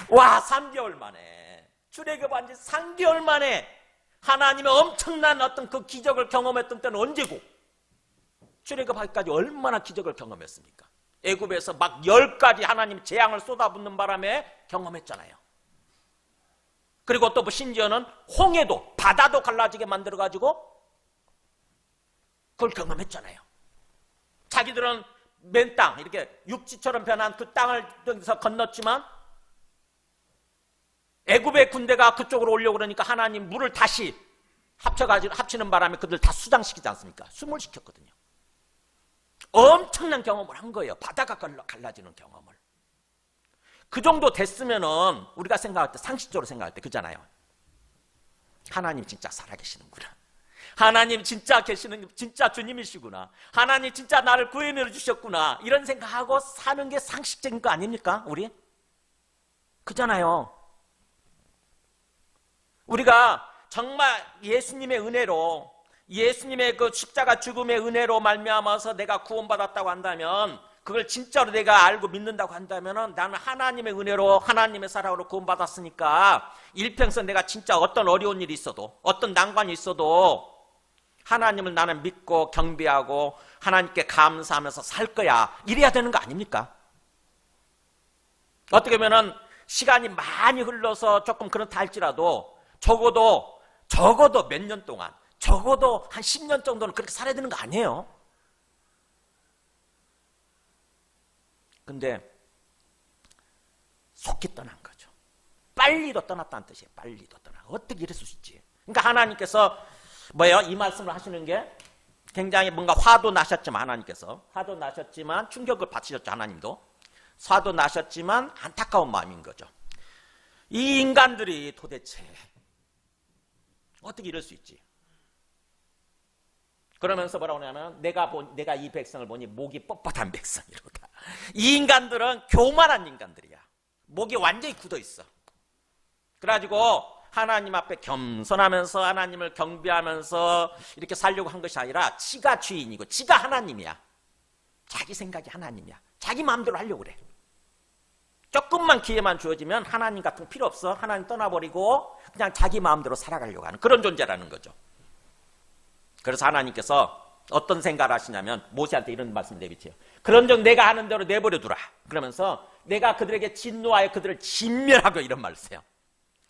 와, 3개월 만에 출애굽한 지 3개월 만에 하나님의 엄청난 어떤 그 기적을 경험했던 때는 언제고, 출애굽하기까지 얼마나 기적을 경험했습니까? 애굽에서 막 10가지 하나님 재앙을 쏟아붓는 바람에 경험했잖아요. 그리고 또 심지어는 홍해도, 바다도 갈라지게 만들어가지고 그걸 경험했잖아요. 자기들은 맨 땅, 이렇게 육지처럼 변한 그 땅을 건넜지만 애굽의 군대가 그쪽으로 오려고 그러니까 하나님 물을 다시 합치는 바람에 그들 다 수장시키지 않습니까? 숨을 시켰거든요. 엄청난 경험을 한 거예요. 바다가 갈라지는 경험을. 그 정도 됐으면은 우리가 생각할 때, 상식적으로 생각할 때 그잖아요. 하나님 진짜 살아계시는구나. 하나님 진짜 계시는, 진짜 주님이시구나. 하나님 진짜 나를 구원해 주셨구나. 이런 생각하고 사는 게 상식적인 거 아닙니까? 우리? 그잖아요. 우리가 정말 예수님의 은혜로, 예수님의 그 십자가 죽음의 은혜로 말미암아서 내가 구원받았다고 한다면, 그걸 진짜로 내가 알고 믿는다고 한다면 나는 하나님의 은혜로, 하나님의 사랑으로 구원받았으니까 일평생 내가 진짜 어떤 어려운 일이 있어도, 어떤 난관이 있어도 하나님을 나는 믿고 경배하고 하나님께 감사하면서 살 거야, 이래야 되는 거 아닙니까? 어떻게 보면 시간이 많이 흘러서 조금 그렇다 할지라도 적어도 몇 년 동안, 적어도 한 10년 정도는 그렇게 살아야 되는 거 아니에요? 근데 속히 떠난 거죠. 빨리도 떠났다는 뜻이에요. 빨리도 떠나. 어떻게 이럴 수 있지? 그러니까 하나님께서 뭐예요? 이 말씀을 하시는 게 굉장히 뭔가 화도 나셨지만, 하나님께서 화도 나셨지만 충격을 받으셨죠. 하나님도 화도 나셨지만 안타까운 마음인 거죠. 이 인간들이 도대체 어떻게 이럴 수 있지? 그러면서 뭐라고 하냐면 내가 이 백성을 보니 목이 뻣뻣한 백성이로다. 이 인간들은 교만한 인간들이야. 목이 완전히 굳어 있어. 그래가지고 하나님 앞에 겸손하면서 하나님을 경배하면서 이렇게 살려고 한 것이 아니라 지가 주인이고 지가 하나님이야. 자기 생각이 하나님이야. 자기 마음대로 하려고 그래. 조금만 기회만 주어지면 하나님 같은 거 필요 없어. 하나님 떠나버리고 그냥 자기 마음대로 살아가려고 하는 그런 존재라는 거죠. 그래서 하나님께서 어떤 생각을 하시냐면 모세한테 이런 말씀을 내비쳐요. 그런즉 내가 하는 대로 내버려 두라. 그러면서 내가 그들에게 진노하여 그들을 진멸하고, 이런 말을 써요.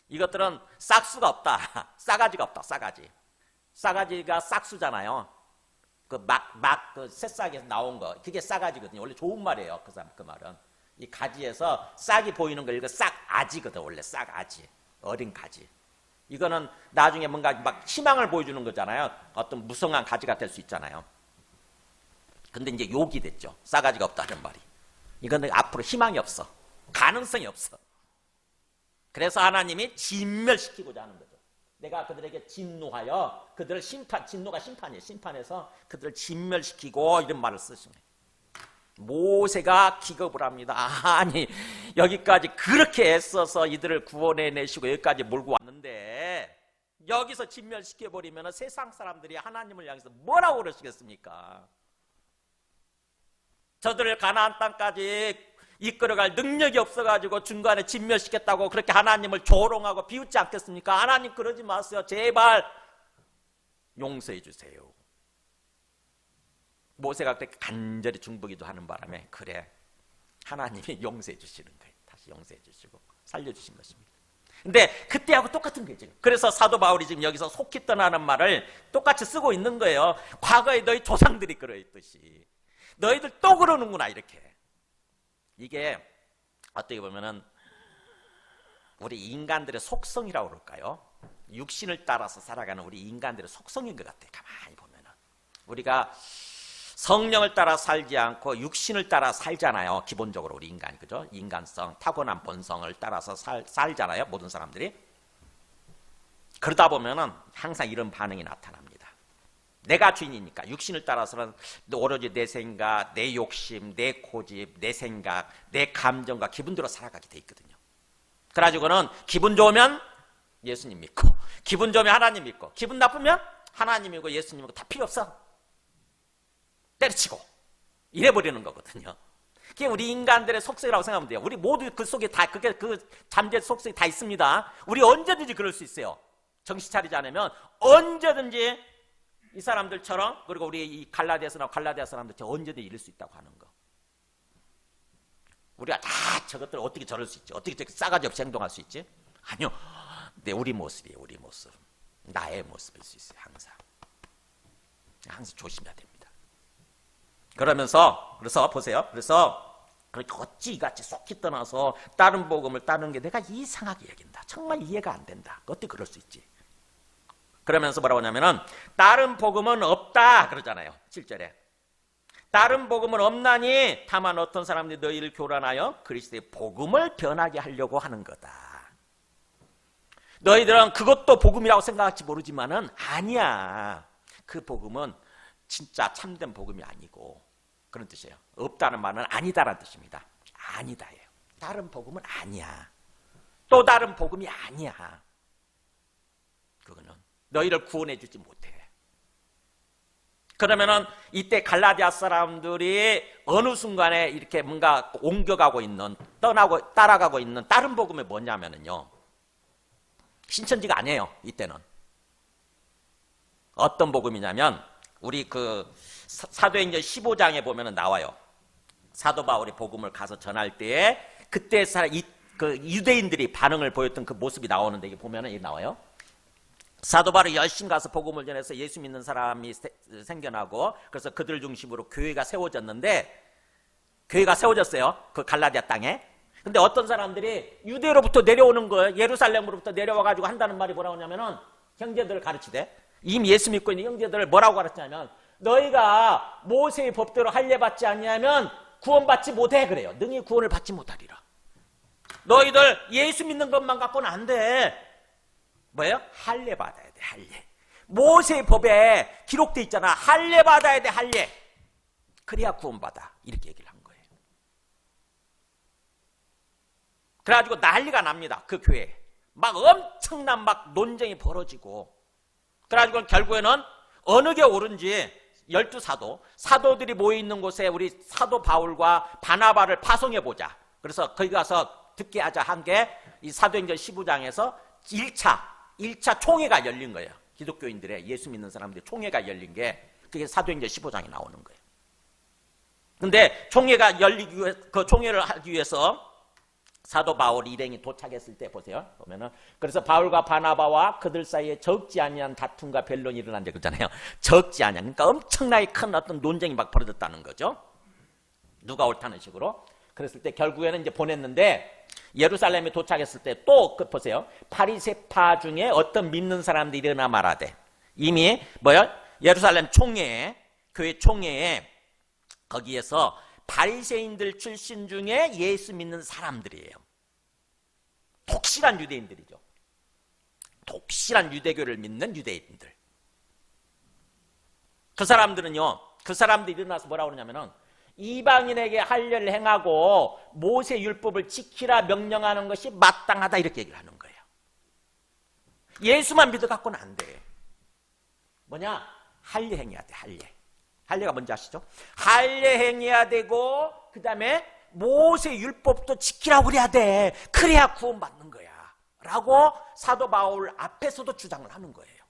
이것들은 싹수가 없다. 싸가지가 없다. 싸가지가 싹수잖아요. 그 새싹에서 나온 거, 그게 싸가지거든요. 원래 좋은 말이에요. 그 말은 이 가지에서 싹이 보이는 거, 이거 싹아지거든. 원래 싹아지, 어린 가지. 이거는 나중에 뭔가 막 희망을 보여주는 거잖아요. 어떤 무성한 가지가 될 수 있잖아요. 근데 이제 욕이 됐죠. 싸가지가 없다는 말이. 이거는 앞으로 희망이 없어. 가능성이 없어. 그래서 하나님이 진멸시키고자 하는 거죠. 내가 그들에게 진노하여 그들을 진노가 심판이에요. 심판해서 그들을 진멸시키고, 이런 말을 쓰시네. 모세가 기겁을 합니다. 아니, 여기까지 그렇게 애써서 이들을 구원해내시고 여기까지 몰고 왔는데 여기서 진멸시켜버리면 세상 사람들이 하나님을 향해서 뭐라고 그러시겠습니까? 저들을 가나안 땅까지 이끌어갈 능력이 없어가지고 중간에 진멸시켰다고 그렇게 하나님을 조롱하고 비웃지 않겠습니까? 하나님 그러지 마세요. 제발 용서해 주세요. 모세가 그때 간절히 중보기도 하는 바람에 그래, 하나님이 용서해 주시는 거예요. 다시 용서해 주시고 살려주신 것입니다. 근데 그때하고 똑같은 거예요 지금. 그래서 사도 바울이 지금 여기서 속히 떠나는 말을 똑같이 쓰고 있는 거예요. 과거에 너희 조상들이 그러했듯이 너희들 또 그러는구나, 이렇게. 이게 어떻게 보면은 우리 인간들의 속성이라고 그럴까요? 육신을 따라서 살아가는 우리 인간들의 속성인 것 같아요. 가만히 보면은 우리가 성령을 따라 살지 않고 육신을 따라 살잖아요. 기본적으로 우리 인간이, 그죠? 인간성, 타고난 본성을 따라서 살잖아요. 모든 사람들이. 그러다 보면은 항상 이런 반응이 나타납니다. 내가 주인이니까 육신을 따라서는 오로지 내 생각, 내 욕심, 내 고집, 내 생각, 내 감정과 기분대로 살아가게 돼 있거든요. 그래가지고는 기분 좋으면 예수님 믿고, 기분 좋으면 하나님 믿고, 기분 나쁘면 하나님이고 예수님이고 다 필요 없어. 때려치고 이래버리는 거거든요. 그게 우리 인간들의 속성이라고 생각하면 돼요. 우리 모두 그 속에 다, 그게 그 잠재 속성이 다 있습니다. 우리 언제든지 그럴 수 있어요. 정신 차리지 않으면 언제든지 이 사람들처럼, 그리고 우리 이 갈라디아서나 갈라디아 사람들처럼 언제든지 이럴 수 있다고 하는 거. 우리가 다 저것들 어떻게 저럴 수 있지? 어떻게 저렇게 싸가지 없이 행동할 수 있지? 아니요. 근데 우리 모습이에요. 우리 모습. 나의 모습일 수 있어요. 항상 조심해야 됩니다. 그래서 보세요. 그래서 그렇게 어찌 이같이 속히 떠나서 다른 복음을 따르는 게 내가 이상하게 여긴다. 정말 이해가 안 된다. 어떻게 그럴 수 있지? 그러면서 뭐라고 하냐면은 다른 복음은 없다 그러잖아요. 7절에. 다른 복음은 없나니 다만 어떤 사람들이 너희를 교란하여 그리스도의 복음을 변하게 하려고 하는 거다. 너희들은 그것도 복음이라고 생각할지 모르지만은 아니야. 그 복음은 진짜 참된 복음이 아니고 그런 뜻이에요. 없다는 말은 아니다라는 뜻입니다. 아니다예요. 다른 복음은 아니야. 또 다른 복음이 아니야. 그거는 너희를 구원해 주지 못해. 그러면은 이때 갈라디아 사람들이 어느 순간에 이렇게 뭔가 옮겨가고 있는, 따라가고 있는 다른 복음이 뭐냐면은요, 신천지가 아니에요. 이때는 어떤 복음이냐면 우리 그 사도행전 15장에 보면은 나와요. 사도 바울이 복음을 가서 전할 때에 그때 그 유대인들이 반응을 보였던 그 모습이 나오는데, 이게 보면은 이게 나와요. 사도 바울이 열심히 가서 복음을 전해서 예수 믿는 사람이 생겨나고, 그래서 그들 중심으로 교회가 세워졌는데, 교회가 세워졌어요. 그 갈라디아 땅에. 근데 어떤 사람들이 유대로부터 내려오는 거예요. 예루살렘으로부터 내려와가지고 한다는 말이 뭐라고 하냐면은, 형제들을 가르치되, 이미 예수 믿고 있는 형제들을 뭐라고 가르치냐면, 너희가 모세의 법대로 할례받지 않냐면 구원받지 못해 그래요. 능히 구원을 받지 못하리라. 너희들 예수 믿는 것만 갖고는 안 돼. 뭐예요? 할례 받아야 돼. 할례. 모세의 법에 기록돼 있잖아. 할례 받아야 돼. 할례. 그래야 구원받아. 이렇게 얘기를 한 거예요. 그래가지고 난리가 납니다. 그 교회에. 막 엄청난 막 논쟁이 벌어지고. 그래가지고 결국에는 어느 게 옳은지 12사도, 사도들이 모여있는 곳에 우리 사도 바울과 바나바를 파송해보자. 그래서 거기 가서 듣게 하자 한 게 이 사도행전 15장에서 1차 총회가 열린 거예요. 기독교인들의, 예수 믿는 사람들의 총회가 열린 게 그게 사도행전 15장에 나오는 거예요. 근데 총회가 열리기 위해, 그 총회를 하기 위해서 사도 바울 일행이 도착했을 때 보세요. 보면은 그래서 바울과 바나바와 그들 사이에 적지 아니한 다툼과 변론이 일어난 적 있잖아요. 적지 아니한, 그러니까 엄청나게 큰 어떤 논쟁이 막 벌어졌다는 거죠. 누가 옳다는 식으로. 그랬을 때 결국에는 이제 보냈는데, 예루살렘에 도착했을 때 또 보세요. 바리새파 중에 어떤 믿는 사람들이 일어나 말하되, 이미 예루살렘 총회에, 교회 총회에 거기에서 바리새인들 출신 중에 예수 믿는 사람들이에요. 독실한 유대인들이죠. 독실한 유대교를 믿는 유대인들. 그 사람들은요, 그 사람들이 일어나서 뭐라고 그러냐면은, 이방인에게 할례를 행하고 모세 율법을 지키라 명령하는 것이 마땅하다, 이렇게 얘기를 하는 거예요. 예수만 믿어 갖고는 안 돼. 뭐냐? 할례 행해야 돼. 할례가 뭔지 아시죠? 할례 행해야 되고, 그 다음에 모세 율법도 지키라고 그래야 돼. 그래야 구원받는 거야 라고 사도 바울 앞에서도 주장을 하는 거예요.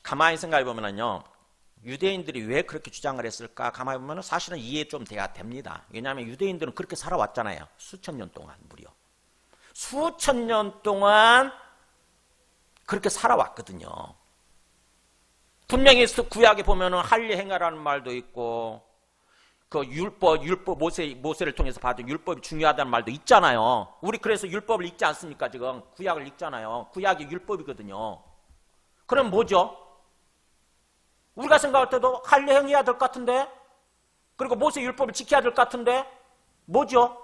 가만히 생각해 보면은요, 유대인들이 왜 그렇게 주장을 했을까? 가만히 보면은 사실은 이해 좀 돼야 됩니다. 왜냐하면 유대인들은 그렇게 살아왔잖아요. 수천 년 동안, 무려 수천 년 동안 그렇게 살아왔거든요. 분명히 구약에 보면은 할례 행하라는 말도 있고, 그 율법 모세를 통해서 받은 율법이 중요하다는 말도 있잖아요. 우리 그래서 율법을 읽지 않습니까? 지금 구약을 읽잖아요. 구약이 율법이거든요. 그럼 뭐죠? 우리가 생각할 때도 할례 행해야 될 것 같은데, 그리고 모세 율법을 지켜야 될 것 같은데, 뭐죠?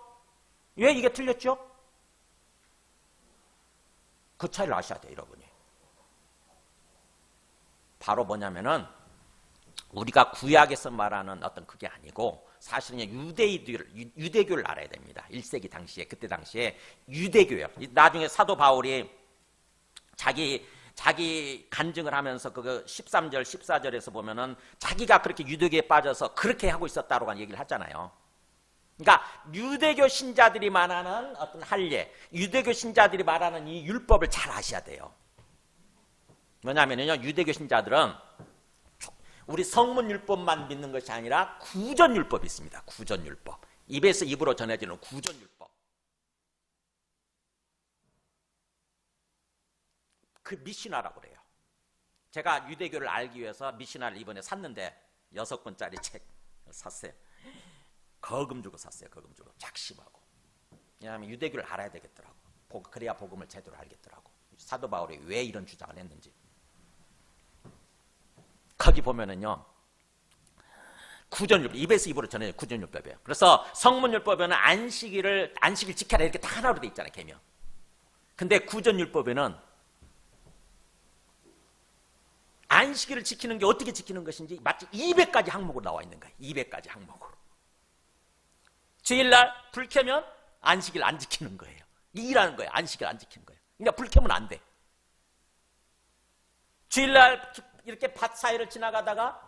왜 이게 틀렸죠? 그 차이를 아셔야 돼요, 여러분이. 바로 뭐냐면은, 우리가 구약에서 말하는 어떤 그게 아니고, 사실은 유대교를 알아야 됩니다. 1세기 당시에, 그때 당시에 유대교예요. 나중에 사도 바울이 자기 자기 간증을 하면서 그거 13절, 14절에서 보면은 자기가 그렇게 유대교에 빠져서 그렇게 하고 있었다고 얘기를 하잖아요. 그러니까 유대교 신자들이 말하는 어떤 할례, 유대교 신자들이 말하는 이 율법을 잘 아셔야 돼요. 왜냐하면요, 유대교 신자들은 우리 성문율법만 믿는 것이 아니라 구전율법이 있습니다. 구전율법. 입에서 입으로 전해지는 구전율법. 그 미시나라고 그래요. 제가 유대교를 알기 위해서 미시나를 이번에 샀는데 6권짜리 책 샀어요. 거금 주고 샀어요. 거금 주고. 작심하고. 왜냐하면 유대교를 알아야 되겠더라고. 그래야 복음을 제대로 알겠더라고. 사도 바울이 왜 이런 주장을 했는지. 거기 보면은요, 구전율법, 입에서 입으로 전해져 구전율법이에요. 그래서 성문율법에는 안식일 지켜라 이렇게 다 하나로 돼 있잖아요, 계명. 근데 구전율법에는 안식일을 지키는 게 어떻게 지키는 것인지 마치 200가지 항목으로 나와 있는 거예요. 200가지 항목으로. 주일날 불 켜면 안식일 안 지키는 거예요. 일하는 거예요. 안식일 안 지키는 거예요. 그러니까 불 켜면 안 돼. 주일날 이렇게 밭 사이를 지나가다가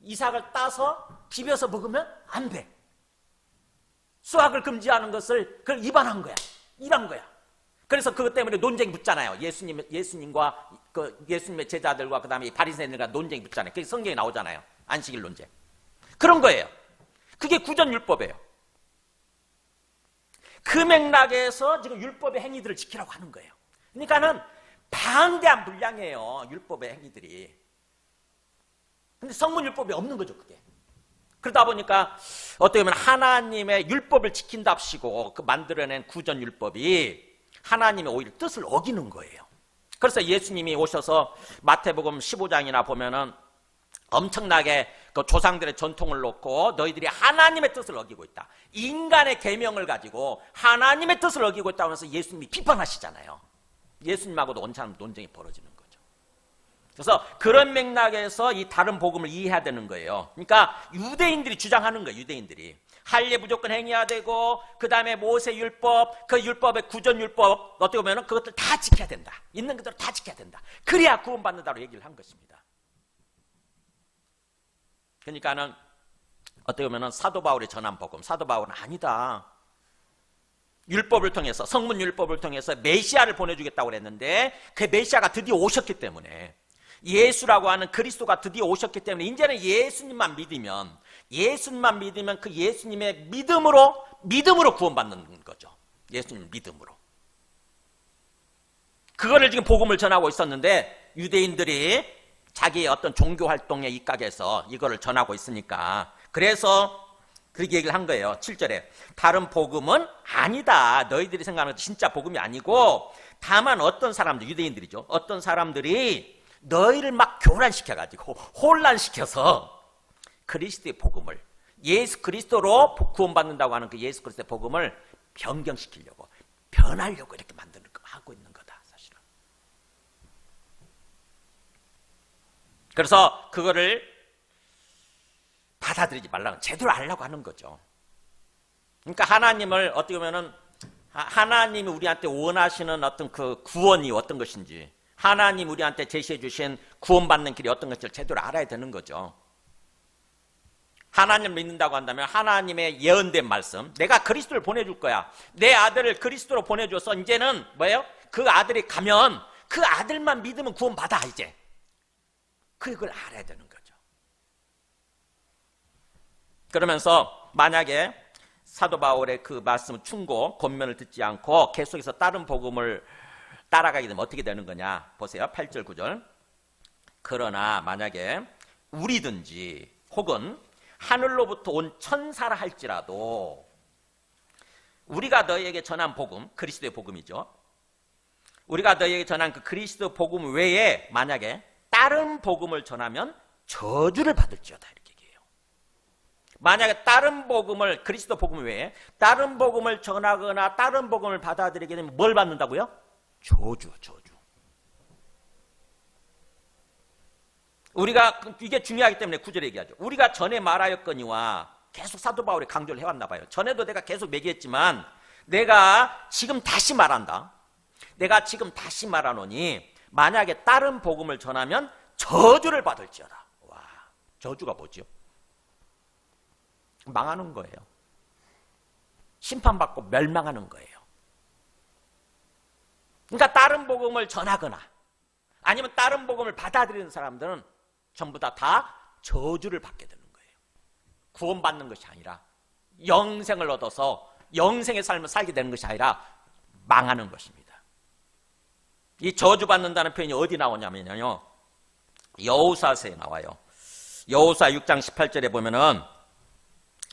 이삭을 따서 비벼서 먹으면 안 돼. 수학을 금지하는 것을 그걸 위반한 거야. 일한 거야. 그래서 그것 때문에 논쟁이 붙잖아요. 예수님과 예수님의 제자들과 그다음에 바리새인들과 논쟁이 붙잖아요. 그게 성경에 나오잖아요. 안식일 논쟁. 그런 거예요. 그게 구전율법이에요. 그 맥락에서 지금 율법의 행위들을 지키라고 하는 거예요. 그러니까는 방대한 분량이에요. 율법의 행위들이. 근데 성문율법이 없는 거죠, 그게. 그러다 보니까 어떻게 보면 하나님의 율법을 지킨답시고 그 만들어낸 구전율법이 하나님의 오히려 뜻을 어기는 거예요. 그래서 예수님이 오셔서 마태복음 15장이나 보면은 엄청나게 그 조상들의 전통을 놓고 너희들이 하나님의 뜻을 어기고 있다. 인간의 계명을 가지고 하나님의 뜻을 어기고 있다고 하면서 예수님이 비판하시잖아요. 예수님하고도 온찬 논쟁이 벌어지는 거죠. 그래서 그런 맥락에서 이 다른 복음을 이해해야 되는 거예요. 그러니까 유대인들이 주장하는 거예요. 유대인들이. 할례 무조건 행해야 되고 그 다음에 모세 율법, 그 율법의 구전 율법 어떻게 보면 그것들 다 지켜야 된다. 있는 그대로 다 지켜야 된다. 그래야 구원받는다고 얘기를 한 것입니다. 그러니까는 어떻게 보면 사도 바울이 전한 복음, 사도 바울은 아니다. 율법을 통해서, 성문 율법을 통해서 메시아를 보내주겠다고 그랬는데 그 메시아가 드디어 오셨기 때문에 예수라고 하는 그리스도가 드디어 오셨기 때문에 이제는 예수님만 믿으면 그 예수님의 믿음으로 구원받는 거죠. 예수님 믿음으로. 그거를 지금 복음을 전하고 있었는데 유대인들이 자기의 어떤 종교 활동에 입각해서 이거를 전하고 있으니까 그래서 그렇게 얘기를 한 거예요. 7절에 다른 복음은 아니다. 너희들이 생각하는 진짜 복음이 아니고 다만 어떤 사람들, 유대인들이죠. 어떤 사람들이 너희를 막 교란시켜가지고 혼란시켜서 그리스도의 복음을 예수 그리스도로 구원받는다고 하는 그 예수 그리스도의 복음을 변경시키려고 변하려고 이렇게 만드는 거 하고 있는 거다 사실은. 그래서 그거를 받아들이지 말라고 제대로 알라고 하는 거죠. 그러니까 하나님을 어떻게 보면은 하나님이 우리한테 원하시는 어떤 그 구원이 어떤 것인지 하나님 우리한테 제시해 주신 구원받는 길이 어떤 것인지를 제대로 알아야 되는 거죠. 하나님을 믿는다고 한다면 하나님의 예언된 말씀, 내가 그리스도를 보내줄 거야. 내 아들을 그리스도로 보내줘서 이제는 뭐예요? 그 아들이 가면 그 아들만 믿으면 구원받아 이제. 그걸 알아야 되는 거죠. 그러면서 만약에 사도 바울의 그 말씀을 충고, 권면을 듣지 않고 계속해서 다른 복음을 따라가게 되면 어떻게 되는 거냐? 보세요. 8절 9절. 그러나 만약에 우리든지 혹은 하늘로부터 온 천사라 할지라도 우리가 너희에게 전한 복음, 그리스도의 복음이죠. 우리가 너희에게 전한 그 그리스도 복음 외에 만약에 다른 복음을 전하면 저주를 받을지어다 이렇게 얘기해요. 만약에 다른 복음을 그리스도 복음 외에 다른 복음을 전하거나 다른 복음을 받아들이게 되면 뭘 받는다고요? 저주. 우리가 이게 중요하기 때문에 9절에 얘기하죠. 우리가 전에 말하였거니와 계속 사도 바울이 강조를 해왔나 봐요. 전에도 내가 계속 얘기했지만 내가 지금 다시 말한다. 내가 지금 다시 말하노니 만약에 다른 복음을 전하면 저주를 받을지어다. 와, 저주가 뭐죠? 망하는 거예요. 심판받고 멸망하는 거예요. 그러니까 다른 복음을 전하거나 아니면 다른 복음을 받아들이는 사람들은 전부 다 저주를 받게 되는 거예요. 구원받는 것이 아니라 영생을 얻어서 영생의 삶을 살게 되는 것이 아니라 망하는 것입니다. 이 저주받는다는 표현이 어디 나오냐면요, 여호수아서에 나와요. 여호수아 6장 18절에 보면은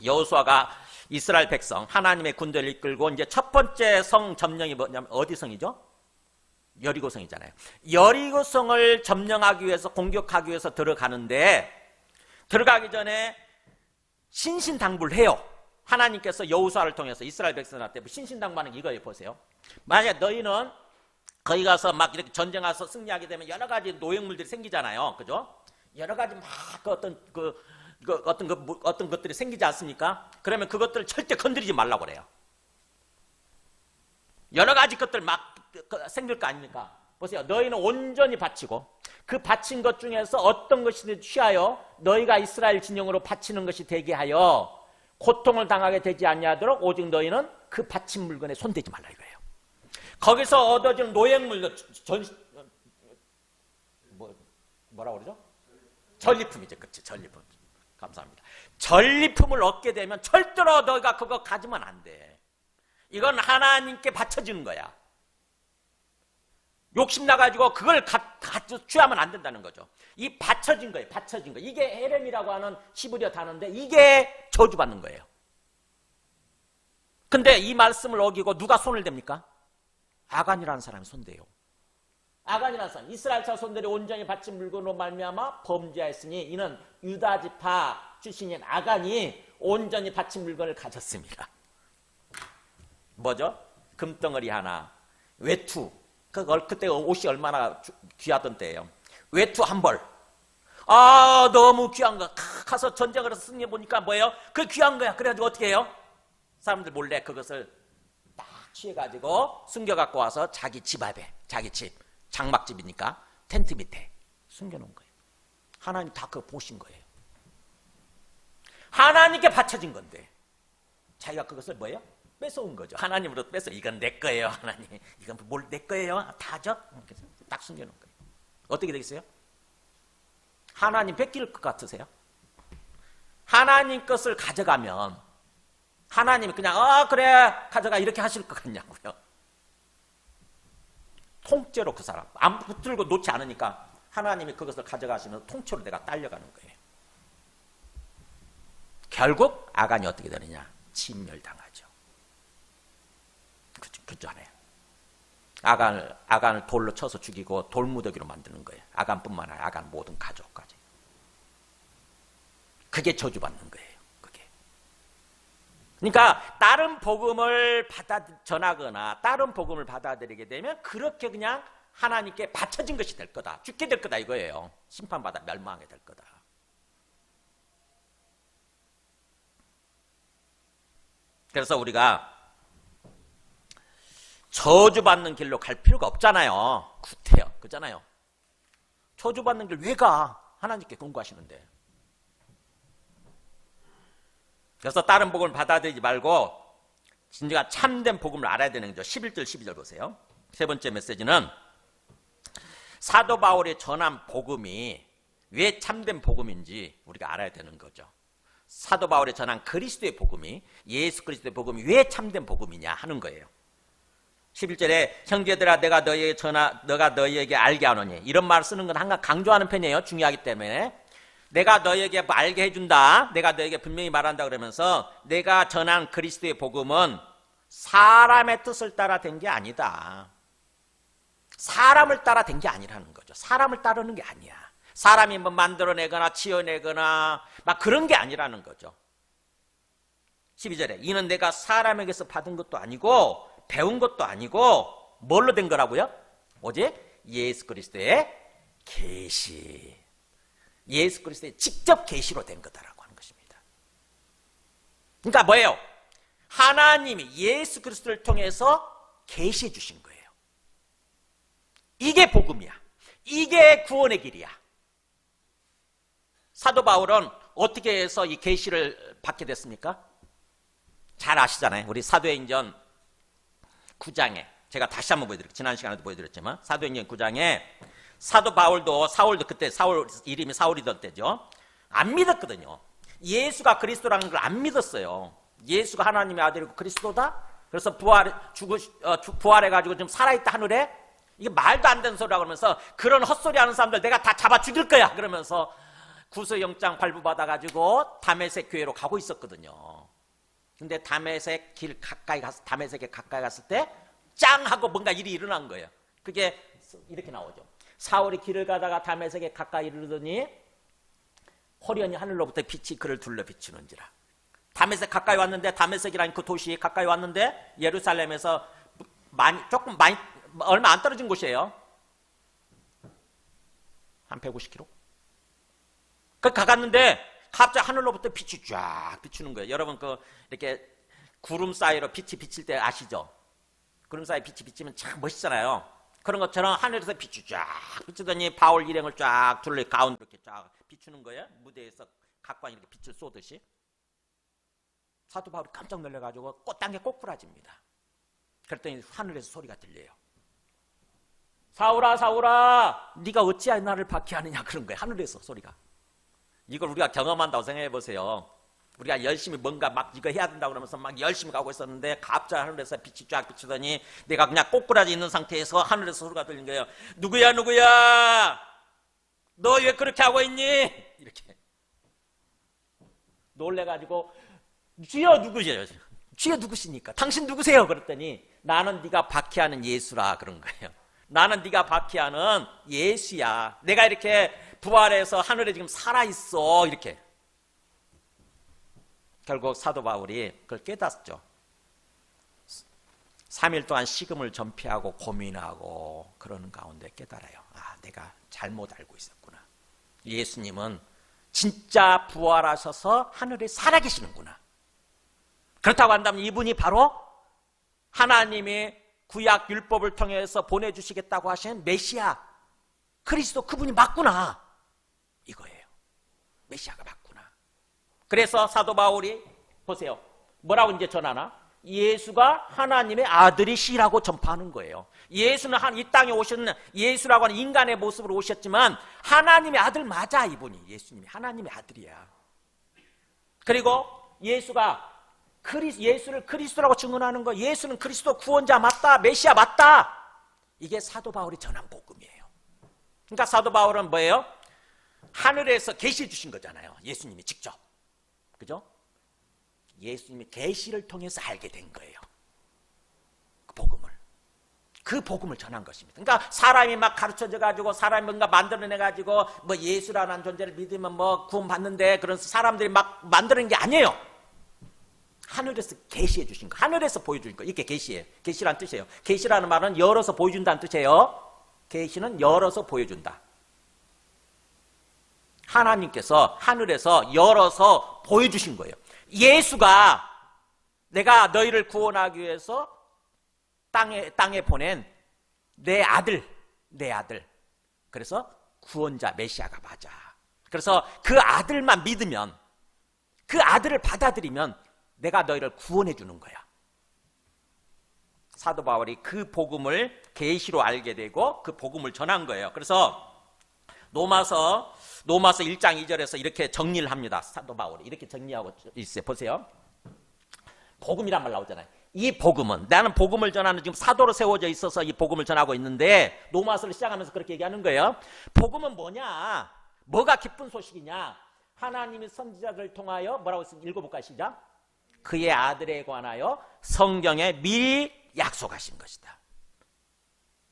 여호수아가 이스라엘 백성 하나님의 군대를 이끌고 이제 첫 번째 성 점령이 뭐냐면 어디 성이죠? 여리고성이잖아요. 여리고성을 점령하기 위해서 공격하기 위해서 들어가는데 들어가기 전에 신신당부를 해요. 하나님께서 여호수아를 통해서 이스라엘 백성한테 신신당부하는 게 이거예요. 보세요. 만약 너희는 거기 가서 막 이렇게 전쟁해서 승리하게 되면 여러 가지 노획물들이 생기잖아요. 그죠? 여러 가지 막 어떤 것들이 생기지 않습니까? 그러면 그것들을 절대 건드리지 말라고 그래요. 여러 가지 것들 막 생길 거 아닙니까? 보세요. 너희는 온전히 바치고 그 바친 것 중에서 어떤 것이든 취하여 너희가 이스라엘 진영으로 바치는 것이 되게 하여 고통을 당하게 되지 아니하도록 오직 너희는 그 바친 물건에 손대지 말라 이거예요. 거기서 얻어진 노획물도 뭐라고 그러죠? 전리품이죠. 그렇죠. 전리품. 감사합니다. 전리품을 얻게 되면 절대로 너희가 그거 가지면 안 돼. 이건 하나님께 바쳐주는 거야. 욕심나가지고 그걸 취하면 안 된다는 거죠. 이 바쳐진 거예요. 바쳐진 거. 이게 헤렘이라고 하는 히브리어 단어인데 이게 저주받는 거예요. 근데 이 말씀을 어기고 누가 손을 댑니까? 아간이라는 사람이 손대요. 아간이라는 사람, 이스라엘 자 손들이 온전히 바친 물건으로 말미암아 범죄하였으니 이는 유다 지파 출신인 아간이 온전히 바친 물건을 가졌습니다. 뭐죠? 금덩어리 하나, 외투. 그때 옷이 얼마나 귀하던 때예요. 외투 한 벌. 아, 너무 귀한 거. 가서 전쟁을 해서 승리해 보니까 뭐예요? 그 귀한 거야. 그래가지고 어떻게 해요? 사람들 몰래 그것을 딱 취해가지고 숨겨갖고 와서 자기 집 앞에, 자기 집, 장막집이니까 텐트 밑에 숨겨놓은 거예요. 하나님 다 그거 보신 거예요. 하나님께 바쳐진 건데 자기가 그것을 뭐예요? 뺏어온 거죠. 하나님으로 뺏어. 이건 내 거예요. 하나님. 이건 뭘 내 거예요? 다죠? 딱 숨겨놓은 거예요. 어떻게 되겠어요? 하나님 뺏길 것 같으세요? 하나님 것을 가져가면 하나님이 그냥 그래 가져가 이렇게 하실 것 같냐고요. 통째로 그 사람 안 붙들고 놓지 않으니까 하나님이 그것을 가져가시면 통째로 내가 딸려가는 거예요. 결국 아간이 어떻게 되느냐? 진멸당하죠. 그렇잖아요. 아간을 돌로 쳐서 죽이고 돌무더기로 만드는 거예요. 아간뿐만 아니라 아간 모든 가족까지. 그게 저주받는 거예요. 그게. 그러니까 다른 복음을 전하거나 다른 복음을 받아들이게 되면 그렇게 그냥 하나님께 바쳐진 것이 될 거다. 죽게 될 거다 이거예요. 심판받아 멸망하게 될 거다. 그래서 우리가 저주받는 길로 갈 필요가 없잖아요. 구태여. 그렇잖아요. 저주받는 길 왜 가? 하나님께 공부하시는데. 그래서 다른 복음을 받아들이지 말고 진짜 참된 복음을 알아야 되는 거죠. 11절 12절 보세요. 세 번째 메시지는 사도 바울이 전한 복음이 왜 참된 복음인지 우리가 알아야 되는 거죠. 사도 바울이 전한 그리스도의 복음이 예수 그리스도의 복음이 왜 참된 복음이냐 하는 거예요. 11절에 형제들아 내가 너희에게 알게 하노니 이런 말을 쓰는 건 항상 강조하는 편이에요. 중요하기 때문에 내가 너희에게 알게 해준다. 내가 너희에게 분명히 말한다 그러면서 내가 전한 그리스도의 복음은 사람의 뜻을 따라 된 게 아니다. 사람을 따라 된 게 아니라는 거죠. 사람을 따르는 게 아니야. 사람이 뭐 만들어내거나 지어내거나 막 그런 게 아니라는 거죠. 12절에 이는 내가 사람에게서 받은 것도 아니고 배운 것도 아니고 뭘로 된 거라고요? 오직 예수 그리스도의 계시. 예수 그리스도의 직접 계시로 된 거다라고 하는 것입니다. 그러니까 뭐예요? 하나님이 예수 그리스도를 통해서 계시해 주신 거예요. 이게 복음이야. 이게 구원의 길이야. 사도 바울은 어떻게 해서 이 계시를 받게 됐습니까? 잘 아시잖아요. 우리 사도행전 9장에 제가 다시 한번 보여드릴게요. 지난 시간에도 보여드렸지만 사도행전 9장에 사도 바울도 사울도 그때 사울 이름이 사울이던 때죠. 안 믿었거든요. 예수가 그리스도라는 걸 안 믿었어요. 예수가 하나님의 아들이고 그리스도다? 그래서 부활해가지고 좀 살아있다 하늘에? 이게 말도 안 되는 소리라 그러면서 그런 헛소리 하는 사람들 내가 다 잡아 죽일 거야 그러면서 구속영장 발부받아가지고 다메섹 교회로 가고 있었거든요. 근데 다메섹에 가까이 갔을 때 짱 하고 뭔가 일이 일어난 거예요. 그게 이렇게 나오죠. 사울이 길을 가다가 다메섹에 가까이 이르더니 호련히 하늘로부터 빛이 그를 둘러 비추는지라. 다메섹 가까이 왔는데, 다메섹이라는 그 도시에 가까이 왔는데 예루살렘에서 조금 많이 얼마 안 떨어진 곳이에요. 한 150km. 그 가갔는데 갑자기 하늘로부터 빛이 쫙 비추는 거예요. 여러분 이렇게 구름 사이로 빛이 비칠 때 아시죠? 구름 사이 빛이 비치면 참 멋있잖아요. 그런 것처럼 하늘에서 빛이 쫙 비추더니 바울 일행을 쫙 둘러 가운데 이렇게 쫙 비추는 거예요. 무대에서 각광 이렇게 빛을 쏘듯이. 사도 바울이 깜짝 놀라가지고 땅에 꼬꾸라집니다. 그랬더니 하늘에서 소리가 들려요. 사울아 사울아 네가 어찌하여 나를 박해하느냐 그런 거예요. 하늘에서 소리가. 이걸 우리가 경험한다고 생각해 보세요. 우리가 열심히 뭔가 막 이거 해야 된다고 그러면서 막 열심히 가고 있었는데 갑자기 하늘에서 빛이 쫙 비추더니 내가 그냥 꼬꾸라지 있는 상태에서 하늘에서 소리가 들린 거예요. 누구야 누구야 너 왜 그렇게 하고 있니? 이렇게 놀래가지고 주여 누구세요? 주여 누구십니까? 당신 누구세요? 그랬더니 나는 네가 박해하는 예수라 그런 거예요. 나는 네가 박해하는 예수야. 내가 이렇게 부활해서 하늘에 지금 살아있어. 이렇게. 결국 사도 바울이 그걸 깨닫죠. 3일 동안 식음을 전폐하고 고민하고 그러는 가운데 깨달아요. 아, 내가 잘못 알고 있었구나. 예수님은 진짜 부활하셔서 하늘에 살아계시는구나. 그렇다고 한다면 이분이 바로 하나님의 구약 율법을 통해서 보내주시겠다고 하신 메시아 그리스도 그분이 맞구나 이거예요. 메시아가 맞구나. 그래서 사도 바울이 보세요. 뭐라고 이제 전하나? 예수가 하나님의 아들이시라고 전파하는 거예요. 예수는 이 땅에 오셨는 예수라고 하는 인간의 모습으로 오셨지만 하나님의 아들 맞아. 이분이 예수님이 하나님의 아들이야. 그리고 예수를 그리스도라고 증언하는 거. 예수는 그리스도 구원자 맞다. 메시아 맞다. 이게 사도 바울이 전한 복음이에요. 그러니까 사도 바울은 뭐예요? 하늘에서 계시 주신 거잖아요. 예수님이 직접. 그죠? 예수님이 계시를 통해서 알게 된 거예요. 그 복음을 전한 것입니다. 그러니까 사람이 막 가르쳐져 가지고 사람이 뭔가 만들어내 가지고 뭐 예수라는 존재를 믿으면 뭐 구원받는데 그런 사람들이 막 만드는 게 아니에요. 하늘에서 계시해 주신 거, 하늘에서 보여주신 거, 이게 계시예요. 계시란 뜻이에요. 계시라는 말은 열어서 보여준다는 뜻이에요. 계시는 열어서 보여준다. 하나님께서 하늘에서 열어서 보여주신 거예요. 예수가 내가 너희를 구원하기 위해서 땅에 보낸 내 아들. 그래서 구원자 메시아가 맞아. 그래서 그 아들만 믿으면, 그 아들을 받아들이면 내가 너희를 구원해 주는 거야. 사도 바울이 그 복음을 계시로 알게 되고 그 복음을 전한 거예요. 그래서 로마서 1장 2절에서 이렇게 정리를 합니다. 사도 바울이 이렇게 정리하고 있어요. 보세요. 복음이란 말 나오잖아요. 이 복음은, 나는 복음을 전하는 지금 사도로 세워져 있어서 이 복음을 전하고 있는데 로마서를 시작하면서 그렇게 얘기하는 거예요. 복음은 뭐냐? 뭐가 기쁜 소식이냐? 하나님이 선지자들을 통하여 뭐라고 했습니까? 읽어볼까요? 시작. 그의 아들에 관하여 성경에 미리 약속하신 것이다.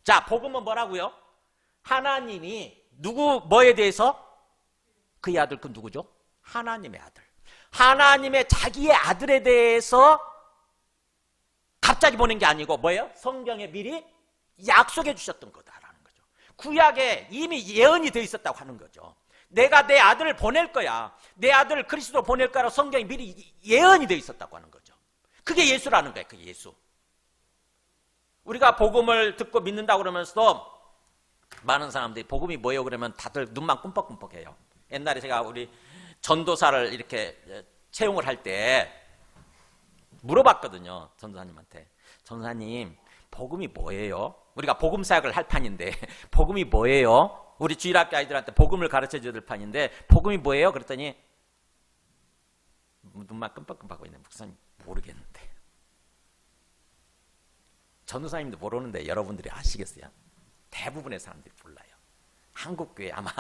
자, 복음은 뭐라고요? 하나님이 뭐에 대해서? 그의 아들, 그 누구죠? 하나님의 아들. 하나님의 자기의 아들에 대해서 갑자기 보낸 게 아니고 뭐예요? 성경에 미리 약속해 주셨던 거다라는 거죠. 구약에 이미 예언이 되어 있었다고 하는 거죠. 내가 내 아들을 보낼 거야. 내 아들을 그리스도로 보낼 거라고 성경에 미리 예언이 되어 있었다고 하는 거죠. 그게 예수라는 거예요. 그게 예수. 우리가 복음을 듣고 믿는다고 그러면서도 많은 사람들이 복음이 뭐예요? 그러면 다들 눈만 끔뻑끔뻑해요. 옛날에 제가 우리 전도사를 이렇게 채용을 할 때 물어봤거든요. 전도사님한테. 전도사님, 복음이 뭐예요? 우리가 복음 사역을 할 판인데 복음이 뭐예요? 우리 주일학교 아이들한테 복음을 가르쳐줘야 될 판인데 복음이 뭐예요? 그랬더니 눈만 끔뻑끔뻑하고 있네. 목사님 모르겠는데. 전도사님도 모르는데 여러분들이 아시겠어요? 대부분의 사람들이 몰라요. 한국교회 아마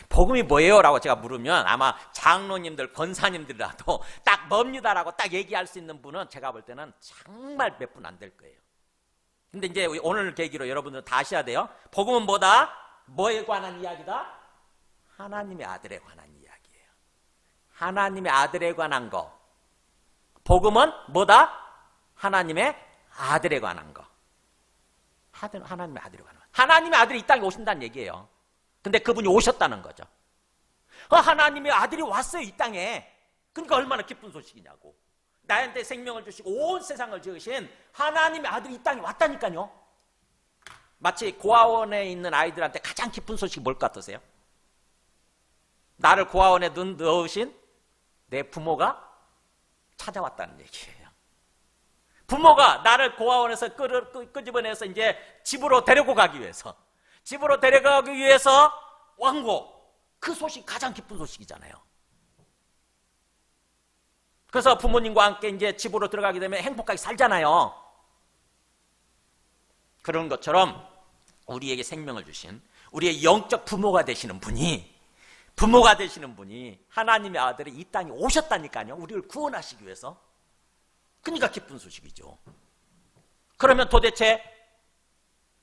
복음이 뭐예요? 라고 제가 물으면 아마 장로님들, 권사님들이라도 딱 뭡니다라고 딱 얘기할 수 있는 분은 제가 볼 때는 정말 몇 분 안 될 거예요. 근데 이제 오늘 계기로 여러분들은 다 아셔야 돼요. 복음은 뭐다? 뭐에 관한 이야기다? 하나님의 아들에 관한 이야기예요. 하나님의 아들에 관한 거. 복음은 뭐다? 하나님의 아들에 관한 거. 하나님의 아들에 관한 거. 하나님의 아들이 이 땅에 오신다는 얘기예요. 근데 그분이 오셨다는 거죠. 하나님의 아들이 왔어요, 이 땅에. 그러니까 얼마나 기쁜 소식이냐고. 나한테 생명을 주시고 온 세상을 지으신 하나님의 아들이 이 땅에 왔다니까요. 마치 고아원에 있는 아이들한테 가장 기쁜 소식이 뭘 것 같으세요? 나를 고아원에 넣으신 내 부모가 찾아왔다는 얘기예요. 부모가 나를 고아원에서 끄집어내서 이제 집으로 데리고 가기 위해서 왕고, 그 소식 가장 기쁜 소식이잖아요. 그래서 부모님과 함께 이제 집으로 들어가게 되면 행복하게 살잖아요. 그런 것처럼 우리에게 생명을 주신 우리의 영적 부모가 되시는 분이 하나님의 아들이 이 땅에 오셨다니까요. 우리를 구원하시기 위해서. 그러니까 기쁜 소식이죠. 그러면 도대체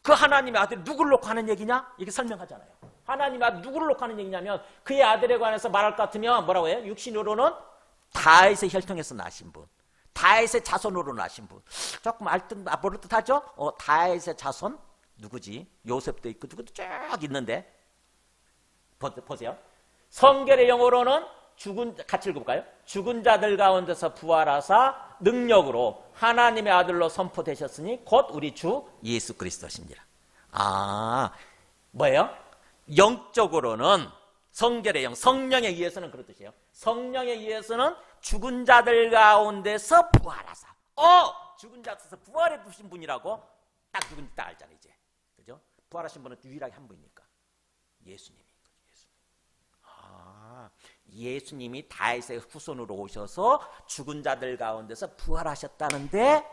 그 하나님의 아들이 누구를 놓고 하는 얘기냐? 이렇게 설명하잖아요. 하나님의 아들 누구를 놓고 하는 얘기냐면 그의 아들에 관해서 말할 것 같으면 뭐라고 해요? 육신으로는 다윗의 혈통에서 나신 분, 다윗의 자손으로 나신 분. 조금 모를 듯 하죠? 다윗의 자손 누구지? 요셉도 있고 누구도 쭉 있는데 보세요. 성결의 영어로는 같이 읽어볼까요? 죽은 자들 가운데서 부활하사 능력으로 하나님의 아들로 선포되셨으니 곧 우리 주 예수 그리스도시니라. 뭐예요? 영적으로는 성결의 영, 성령에 의해서는 그런 뜻이에요. 성령에 의해서는 죽은 자들 가운데서 부활하사. 죽은 자에서 부활해 주신 분이라고 딱 누군지 딱 알잖아요, 이제. 그죠? 부활하신 분은 유일하게 한 분이니까. 예수님이. 예수님이 다윗의 후손으로 오셔서 죽은 자들 가운데서 부활하셨다는데,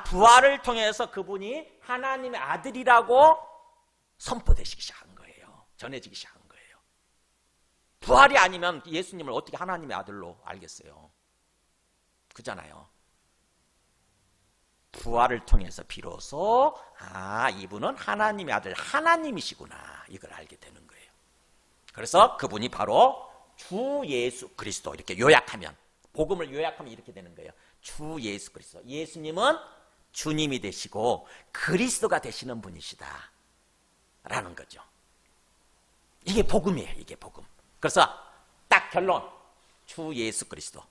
부활을 통해서 그분이 하나님의 아들이라고 선포되시기 시작한 거예요. 전해지기 시작한 거예요. 부활이 아니면 예수님을 어떻게 하나님의 아들로 알겠어요? 그잖아요. 부활을 통해서 비로소 이분은 하나님의 아들, 하나님이시구나, 이걸 알게 되는 거예요. 그래서 그분이 바로 주 예수 그리스도. 이렇게 요약하면, 복음을 요약하면 이렇게 되는 거예요. 주 예수 그리스도. 예수님은 주님이 되시고 그리스도가 되시는 분이시다 라는 거죠. 이게 복음이에요. 이게 복음. 그래서 딱 결론, 주 예수 그리스도.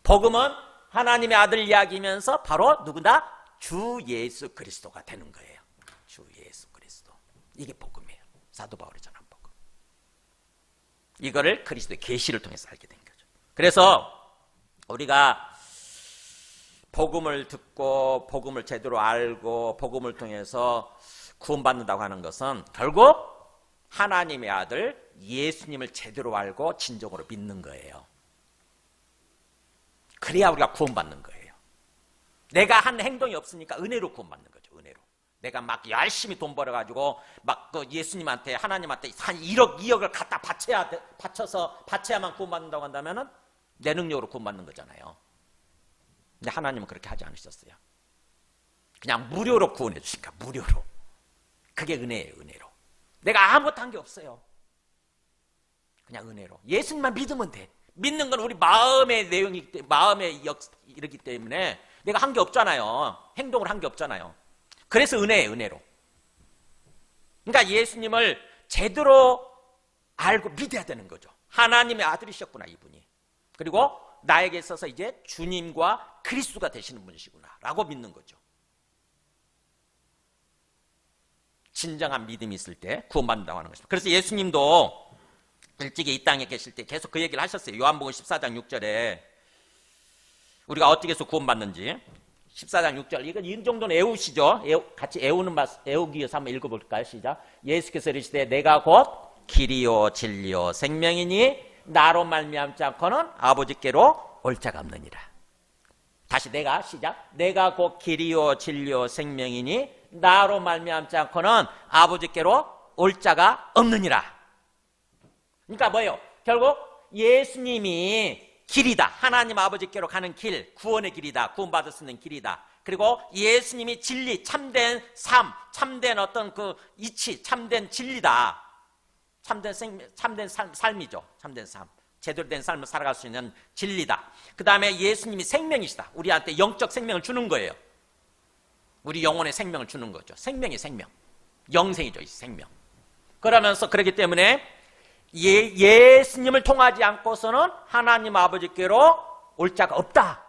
복음은 하나님의 아들 이야기면서 바로 누구다? 주 예수 그리스도가 되는 거예요. 주 예수 그리스도. 이게 복음이에요. 사도 바울이 전한 복음. 이거를 그리스도의 계시를 통해서 알게 된 거죠. 그래서 우리가 복음을 듣고 복음을 제대로 알고 복음을 통해서 구원받는다고 하는 것은 결국 하나님의 아들 예수님을 제대로 알고 진정으로 믿는 거예요. 그래야 우리가 구원받는 거예요. 내가 한 행동이 없으니까 은혜로 구원받는 거죠. 은혜로. 내가 막 열심히 돈 벌어가지고 막 그 예수님한테, 하나님한테 한 1억, 2억을 갖다 바쳐야만 구원받는다고 한다면은 내 능력으로 구원받는 거잖아요. 근데 하나님은 그렇게 하지 않으셨어요. 그냥 무료로 구원해 주시니까, 무료로. 그게 은혜예요, 은혜로. 내가 아무것도 한 게 없어요. 그냥 은혜로. 예수님만 믿으면 돼. 믿는 건 우리 마음의 내용이, 마음의 이르기 때문에 내가 한 게 없잖아요. 행동을 한 게 없잖아요. 그래서 은혜예요, 은혜로. 그러니까 예수님을 제대로 알고 믿어야 되는 거죠. 하나님의 아들이셨구나, 이분이. 그리고 나에게 있어서 이제 주님과 그리스도가 되시는 분이시구나 라고 믿는 거죠. 진정한 믿음이 있을 때 구원받는다고 하는 것입니다. 그래서 예수님도 일찍이 이 땅에 계실 때 계속 그 얘기를 하셨어요. 요한복음 14장 6절에 우리가 어떻게 해서 구원받는지 14장 6절 이거 이 정도는 애우시죠? 같이 애우기 위해서 한번 읽어볼까요? 시작. 예수께서 이르시되 내가 곧 길이요 진리요 생명이니 나로 말미암지 않고는 아버지께로 올 자가 없느니라. 다시 내가 시작. 내가 곧 길이요 진리요 생명이니 나로 말미암지 않고는 아버지께로 올 자가 없느니라. 그러니까 뭐예요? 결국 예수님이 길이다. 하나님 아버지께로 가는 길, 구원의 길이다. 구원받을 수 있는 길이다. 그리고 예수님이 진리, 참된 삶, 참된 어떤 그 이치, 참된 진리다. 참된 삶이죠. 참된 삶. 제대로 된 삶을 살아갈 수 있는 진리다. 그 다음에 예수님이 생명이시다. 우리한테 영적 생명을 주는 거예요. 우리 영혼의 생명을 주는 거죠. 생명이 생명. 영생이죠. 이 생명. 그러면서 그렇기 때문에 예수님을 통하지 않고서는 하나님 아버지께로 올 자가 없다.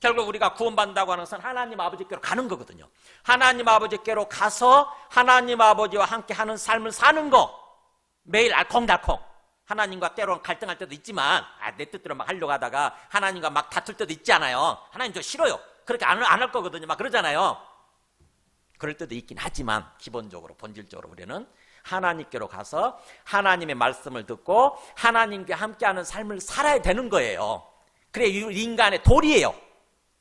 결국 우리가 구원받는다고 하는 것은 하나님 아버지께로 가는 거거든요. 하나님 아버지께로 가서 하나님 아버지와 함께 하는 삶을 사는 거. 매일 알콩달콩. 하나님과 때로는 갈등할 때도 있지만 내 뜻대로 막 하려고 하다가 하나님과 막 다툴 때도 있지 않아요. 하나님 저 싫어요. 그렇게 안 할 거거든요. 막 그러잖아요. 그럴 때도 있긴 하지만 기본적으로 본질적으로 우리는 하나님께로 가서 하나님의 말씀을 듣고 하나님과 함께하는 삶을 살아야 되는 거예요. 그래 인간의 도리예요.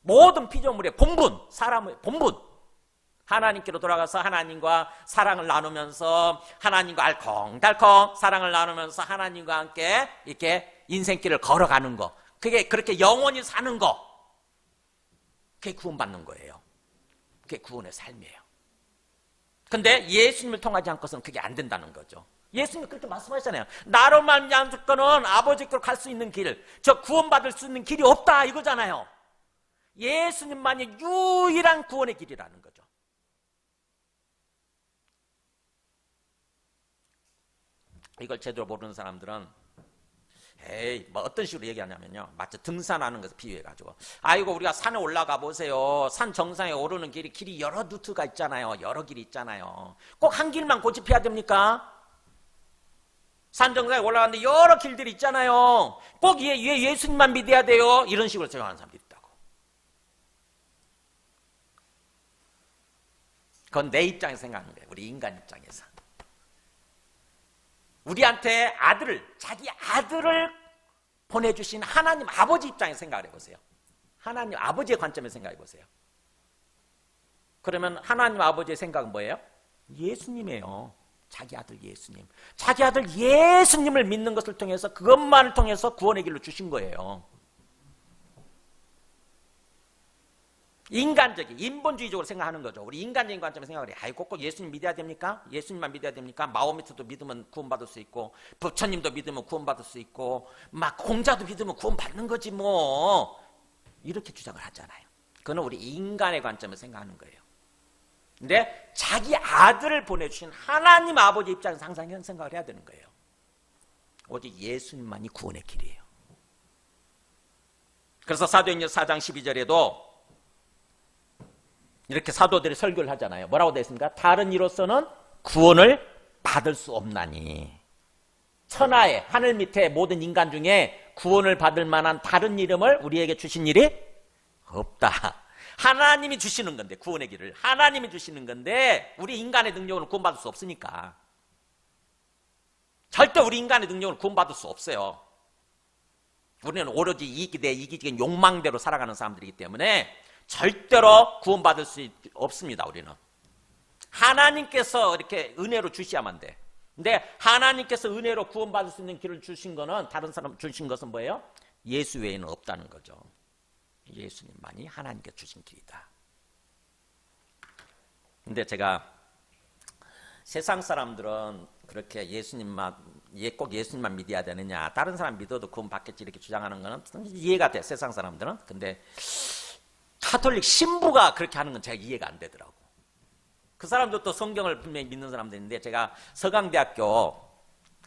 모든 피조물의 본분, 사람의 본분. 하나님께로 돌아가서 하나님과 사랑을 나누면서 하나님과 알콩달콩 사랑을 나누면서 하나님과 함께 이렇게 인생길을 걸어가는 거. 그게 그렇게 영원히 사는 거. 그게 구원받는 거예요. 그게 구원의 삶이에요. 근데 예수님을 통하지 않고서는 그게 안 된다는 거죠. 예수님이 그렇게 말씀하셨잖아요. 나로 말미암을 거는 아버지께로 갈 수 있는 길, 저 구원받을 수 있는 길이 없다 이거잖아요. 예수님만이 유일한 구원의 길이라는 거죠. 이걸 제대로 모르는 사람들은 뭐 어떤 식으로 얘기하냐면요. 마치 등산하는 것을 비유해가지고 아이고 우리가 산에 올라가 보세요. 산 정상에 오르는 길이 여러 루트가 있잖아요. 여러 길이 있잖아요. 꼭 한 길만 고집해야 됩니까? 산 정상에 올라가는데 여러 길들이 있잖아요. 꼭 예수님만 믿어야 돼요. 이런 식으로 생각하는 사람들이 있다고. 그건 내 입장에서 생각하는 거예요. 우리 인간 입장에서. 우리한테 자기 아들을 보내주신 하나님 아버지 입장에서 생각을 해보세요. 하나님 아버지의 관점에서 생각해 보세요. 그러면 하나님 아버지의 생각은 뭐예요? 예수님이에요. 자기 아들 예수님. 자기 아들 예수님을 믿는 것을 통해서 그것만을 통해서 구원의 길로 주신 거예요. 인간적인, 인본주의적으로 생각하는 거죠. 우리 인간적인 관점에서 생각을 해요. 꼭 예수님 믿어야 됩니까? 예수님만 믿어야 됩니까? 마호메트도 믿으면 구원받을 수 있고 부처님도 믿으면 구원받을 수 있고 막 공자도 믿으면 구원받는 거지 뭐. 이렇게 주장을 하잖아요. 그건 우리 인간의 관점에서 생각하는 거예요. 근데 자기 아들을 보내주신 하나님 아버지 입장에서 항상 이런 생각을 해야 되는 거예요. 오직 예수님만이 구원의 길이에요. 그래서 사도행전 4장 12절에도 이렇게 사도들이 설교를 하잖아요. 뭐라고 되어 있습니까? 다른 이로서는 구원을 받을 수 없나니. 천하에 하늘 밑에 모든 인간 중에 구원을 받을 만한 다른 이름을 우리에게 주신 일이 없다. 하나님이 주시는 건데 구원의 길을 하나님이 주시는 건데 우리 인간의 능력으로 구원받을 수 없으니까. 절대 우리 인간의 능력으로 구원받을 수 없어요. 우리는 오로지 이기적인 욕망대로 살아가는 사람들이기 때문에 절대로 구원받을 수 없습니다. 우리는 하나님께서 이렇게 은혜로 주셔야만 돼. 근데 하나님께서 은혜로 구원받을 수 있는 길을 주신 거는 다른 사람 주신 것은 뭐예요? 예수 외에는 없다는 거죠. 예수님만이 하나님께 주신 길이다. 근데 제가 세상 사람들은 그렇게 꼭 예수님만 믿어야 되느냐, 다른 사람 믿어도 구원 받겠지 이렇게 주장하는 거는 이해가 돼. 세상 사람들은. 근데 가톨릭 신부가 그렇게 하는 건 제가 이해가 안 되더라고. 그 사람도 성경을 분명히 믿는 사람들인데 제가 서강대학교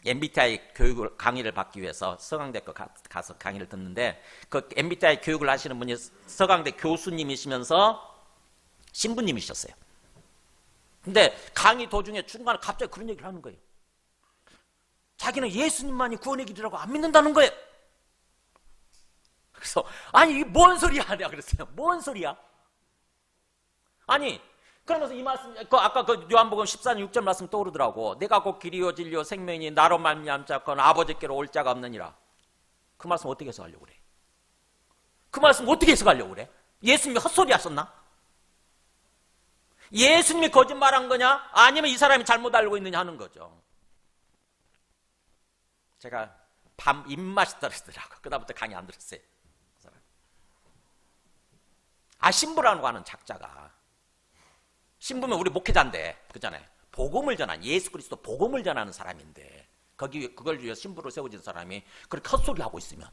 MBTI 교육을 강의를 받기 위해서 서강대학교 가서 강의를 듣는데 그 MBTI 교육을 하시는 분이 서강대 교수님이시면서 신부님이셨어요. 근데 강의 도중에 중간에 갑자기 그런 얘기를 하는 거예요. 자기는 예수님만이 구원의 길이라고 안 믿는다는 거예요. 그래서 아니 이게 뭔 소리야? 내가 그랬어요. 뭔 소리야? 아니 그러면서 이 말씀, 아까 그 요한복음 14장 6절 말씀 떠오르더라고. 내가 곧 길이요 진리요 생명이니 나로 말미암자거나 아버지께로 올 자가 없느니라. 그 말씀 어떻게 해석하려고 그래? 그 말씀 어떻게 해석하려고 그래? 예수님이 헛소리 하셨나? 예수님이 거짓말한 거냐? 아니면 이 사람이 잘못 알고 있느냐 하는 거죠. 제가 밤 입맛이 떨어지더라고. 그다음부터 강의 안 들었어요. 신부라고 하는 작자가, 신부면 우리 목회자인데, 그잖아요. 복음을 전하는, 예수 그리스도 복음을 전하는 사람인데, 그걸 위해 신부로 세워진 사람이 그렇게 헛소리 하고 있으면,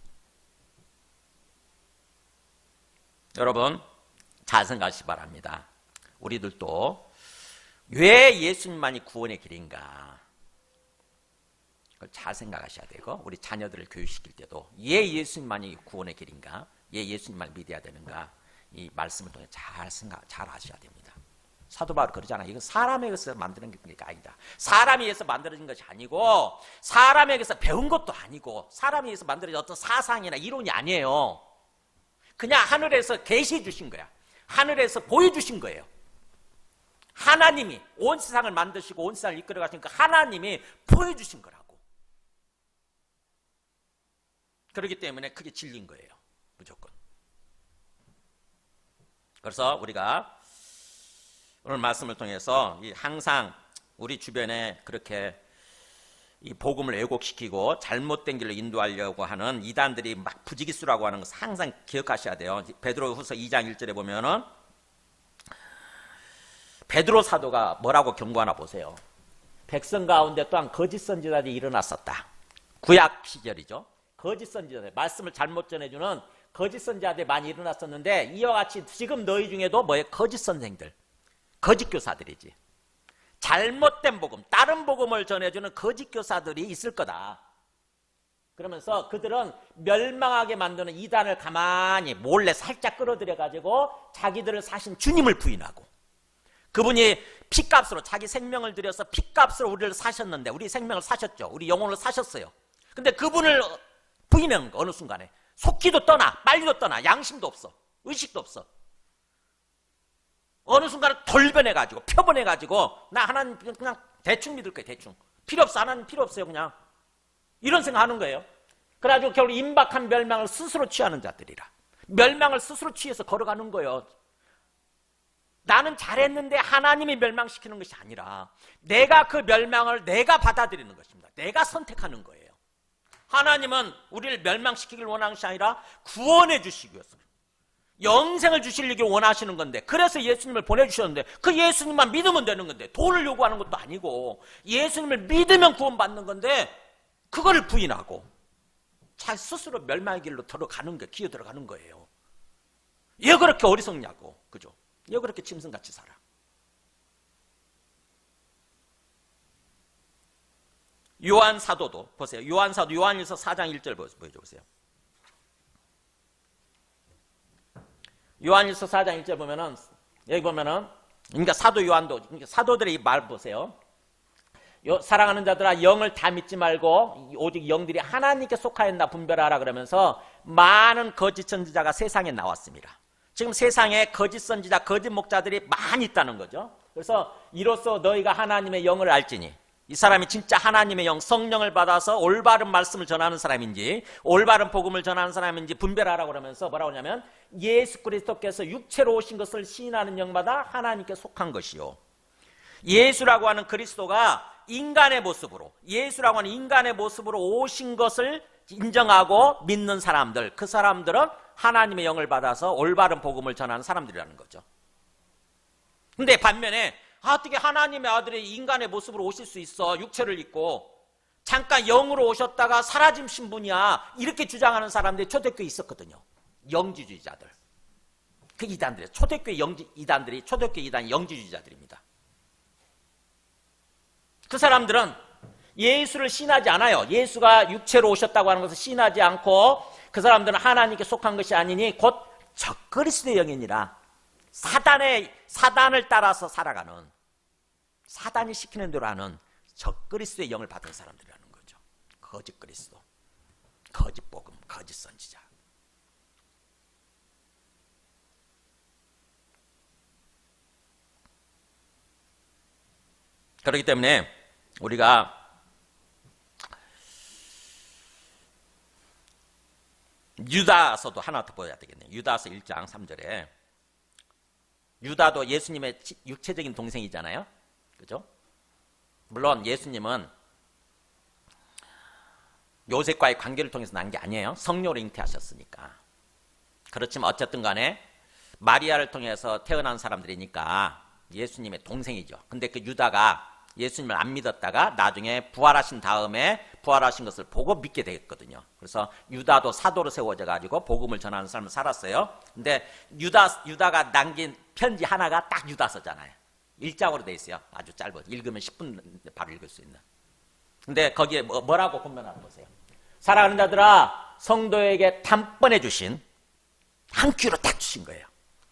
여러분 잘 생각하시기 바랍니다. 우리들도 왜 예수님만이 구원의 길인가, 그걸 잘 생각하셔야 되고, 우리 자녀들을 교육시킬 때도 왜 예수님만이 구원의 길인가, 왜 예수님만 믿어야 되는가, 이 말씀을 통해 잘 하셔야 됩니다. 사도 바울 그러잖아요. 이건 사람에게서 만드는 게 아니다. 사람에 의해서 만들어진 것이 아니고, 사람에게서 배운 것도 아니고, 사람에 의해서 만들어진 어떤 사상이나 이론이 아니에요. 그냥 하늘에서 계시해 주신 거야. 하늘에서 보여주신 거예요. 하나님이 온 세상을 만드시고 온 세상을 이끌어 가시니까 하나님이 보여주신 거라고. 그렇기 때문에 그게 진리인 거예요. 무조건. 그래서 우리가 오늘 말씀을 통해서 항상 우리 주변에 그렇게 이 복음을 왜곡시키고 잘못된 길로 인도하려고 하는 이단들이 막 부지기수라고 하는 것을 항상 기억하셔야 돼요. 베드로후서 2장 1절에 보면은 베드로 사도가 뭐라고 경고하나 보세요. 백성 가운데 또한 거짓 선지자들이 일어났었다. 구약 시절이죠. 거짓 선지자들, 말씀을 잘못 전해주는 거짓 선지자들이 많이 일어났었는데, 이와 같이 지금 너희 중에도 뭐예요? 거짓 선생들, 거짓 교사들이지. 잘못된 복음, 다른 복음을 전해주는 거짓 교사들이 있을 거다. 그러면서 그들은 멸망하게 만드는 이단을 가만히 몰래 살짝 끌어들여가지고 자기들을 사신 주님을 부인하고, 그분이 피값으로 자기 생명을 들여서 피값으로 우리를 사셨는데, 우리 생명을 사셨죠. 우리 영혼을 사셨어요. 근데 그분을 부인하는 거, 어느 순간에 속기도 떠나, 빨리도 떠나, 양심도 없어, 의식도 없어. 어느 순간에 돌변해가지고 표본해가지고 나 하나님 그냥 대충 믿을 거예요. 대충 필요 없어, 하나님 필요 없어요, 그냥 이런 생각하는 거예요. 그래가지고 결국 임박한 멸망을 스스로 취하는 자들이라. 멸망을 스스로 취해서 걸어가는 거예요. 나는 잘했는데 하나님이 멸망시키는 것이 아니라 내가 그 멸망을 내가 받아들이는 것입니다. 내가 선택하는 거예요. 하나님은 우리를 멸망시키길 원하는 것이 아니라 구원해 주시기 위해서 영생을 주시려고 원하시는 건데, 그래서 예수님을 보내주셨는데, 그 예수님만 믿으면 되는 건데, 돈을 요구하는 것도 아니고 예수님을 믿으면 구원받는 건데, 그거를 부인하고 자기 스스로 멸망의 길로 들어가는 게, 기어 들어가는 거예요. 왜 그렇게 어리석냐고, 그죠? 왜 그렇게 짐승같이 살아? 요한 사도도 보세요. 요한 사도 요한일서 4장 1절 보여주세요. 요한일서 4장 1절 보면은, 여기 보면은, 그러니까 사도 요한도, 그러니까 사도들의 이 말 보세요. 사랑하는 자들아, 영을 다 믿지 말고 오직 영들이 하나님께 속하였나 분별하라 그러면서 많은 거짓 선지자가 세상에 나왔습니다. 지금 세상에 거짓 선지자, 거짓 목자들이 많이 있다는 거죠. 그래서 이로써 너희가 하나님의 영을 알지니, 이 사람이 진짜 하나님의 영, 성령을 받아서 올바른 말씀을 전하는 사람인지 올바른 복음을 전하는 사람인지 분별하라고 그러면서 뭐라고 하냐면, 예수 그리스도께서 육체로 오신 것을 시인하는 영마다 하나님께 속한 것이요, 예수라고 하는 그리스도가 인간의 모습으로, 예수라고 하는 인간의 모습으로 오신 것을 인정하고 믿는 사람들, 그 사람들은 하나님의 영을 받아서 올바른 복음을 전하는 사람들이라는 거죠. 근데 반면에 어떻게 하나님의 아들이 인간의 모습으로 오실 수 있어? 육체를 입고 잠깐 영으로 오셨다가 사라지신 분이야, 이렇게 주장하는 사람들이 초대교회에 있었거든요. 영지주의자들, 그 이단들이, 초대교회 이단들이, 초대교회 이단 영지주의자들입니다. 그 사람들은 예수를 신하지 않아요. 예수가 육체로 오셨다고 하는 것을 신하지 않고, 그 사람들은 하나님께 속한 것이 아니니 곧 적그리스도의 영이니라, 사단을 따라서 살아가는, 사단이 시키는 대로 하는 적그리스도의 영을 받은 사람들이라는 거죠. 거짓 그리스도, 거짓 복음, 거짓 선지자. 그렇기 때문에 우리가 유다서도 하나 더 보여야 되겠네요. 유다서 1장 3절에 유다도 예수님의 육체적인 동생이잖아요. 그죠? 물론 예수님은 요셉과의 관계를 통해서 난 게 아니에요. 성령으로 잉태하셨으니까. 그렇지만 어쨌든 간에 마리아를 통해서 태어난 사람들이니까 예수님의 동생이죠. 근데 그 유다가 예수님을 안 믿었다가 나중에 부활하신 다음에 부활하신 것을 보고 믿게 되었거든요. 그래서 유다도 사도로 세워져 가지고 복음을 전하는 삶을 살았어요. 근데 유다가 남긴 편지 하나가 딱 유다서잖아요. 1장으로 돼 있어요. 아주 짧아요. 읽으면 10분 바로 읽을 수 있는. 근데 거기에 뭐라고 권면하는 거세요? 사랑하는 자들아, 성도에게 단번에 주신 한 큐로 딱 주신 거예요.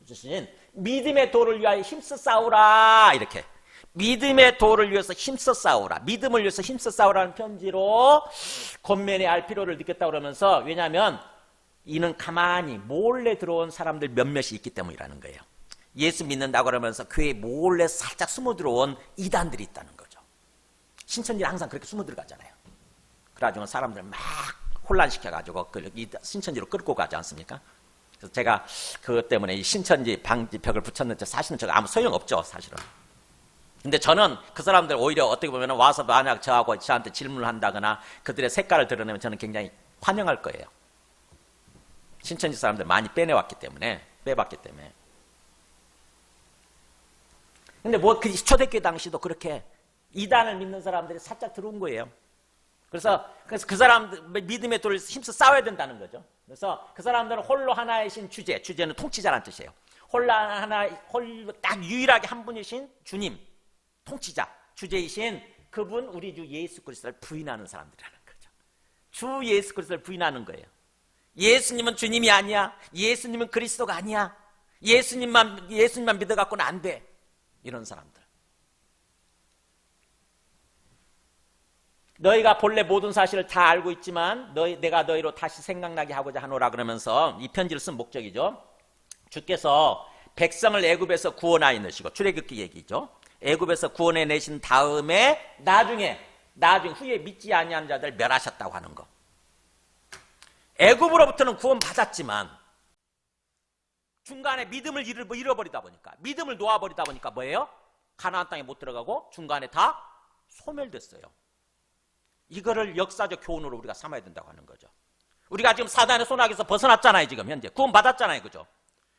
주신 믿음의 도를 위하여 힘써 싸우라, 이렇게. 믿음의 도를 위해서 힘써 싸우라, 믿음을 위해서 힘써 싸우라는 편지로 권면해야 할 필요를 느꼈다고 그러면서, 왜냐하면 이는 가만히 몰래 들어온 사람들 몇몇이 있기 때문이라는 거예요. 예수 믿는다고 그러면서 교회에 몰래 살짝 숨어 들어온 이단들이 있다는 거죠. 신천지는 항상 그렇게 숨어 들어가잖아요. 그래가지고 사람들 막 혼란시켜가지고 신천지로 끌고 가지 않습니까? 그래서 제가 그것 때문에 이 신천지 방지벽을 붙였는데 사실은 저거 아무 소용없죠, 사실은. 근데 저는 그 사람들 오히려 어떻게 보면 와서 만약 저한테 질문을 한다거나 그들의 색깔을 드러내면 저는 굉장히 환영할 거예요. 신천지 사람들 많이 빼봤기 때문에. 근데 그 초대교회 당시도 그렇게 이단을 믿는 사람들이 살짝 들어온 거예요. 그래서 그 사람들 믿음의 도를 힘써 싸워야 된다는 거죠. 그래서 그 사람들은 홀로 하나이신 주제는 통치자라는 뜻이에요. 홀로 딱 유일하게 한 분이신 주님, 통치자, 주제이신 그분 우리 주 예수 그리스도를 부인하는 사람들이라는 거죠. 주 예수 그리스도를 부인하는 거예요. 예수님은 주님이 아니야. 예수님은 그리스도가 아니야. 예수님만 믿어갖고는 안 돼. 이런 사람들. 너희가 본래 모든 사실을 다 알고 있지만 내가 너희로 다시 생각나게 하고자 하노라 그러면서 이 편지를 쓴 목적이죠. 주께서 백성을 애굽에서 구원하여 내시고, 출애굽기 얘기죠. 애굽에서 구원해 내신 다음에 나중에 후에 믿지 아니한 자들 멸하셨다고 하는 거. 애굽으로부터는 구원 받았지만 중간에 믿음을 잃어버리다 보니까, 믿음을 놓아버리다 보니까 뭐예요? 가나안 땅에 못 들어가고 중간에 다 소멸됐어요. 이거를 역사적 교훈으로 우리가 삼아야 된다고 하는 거죠. 우리가 지금 사단의 손아귀에서 벗어났잖아요. 지금 현재 구원 받았잖아요. 그죠?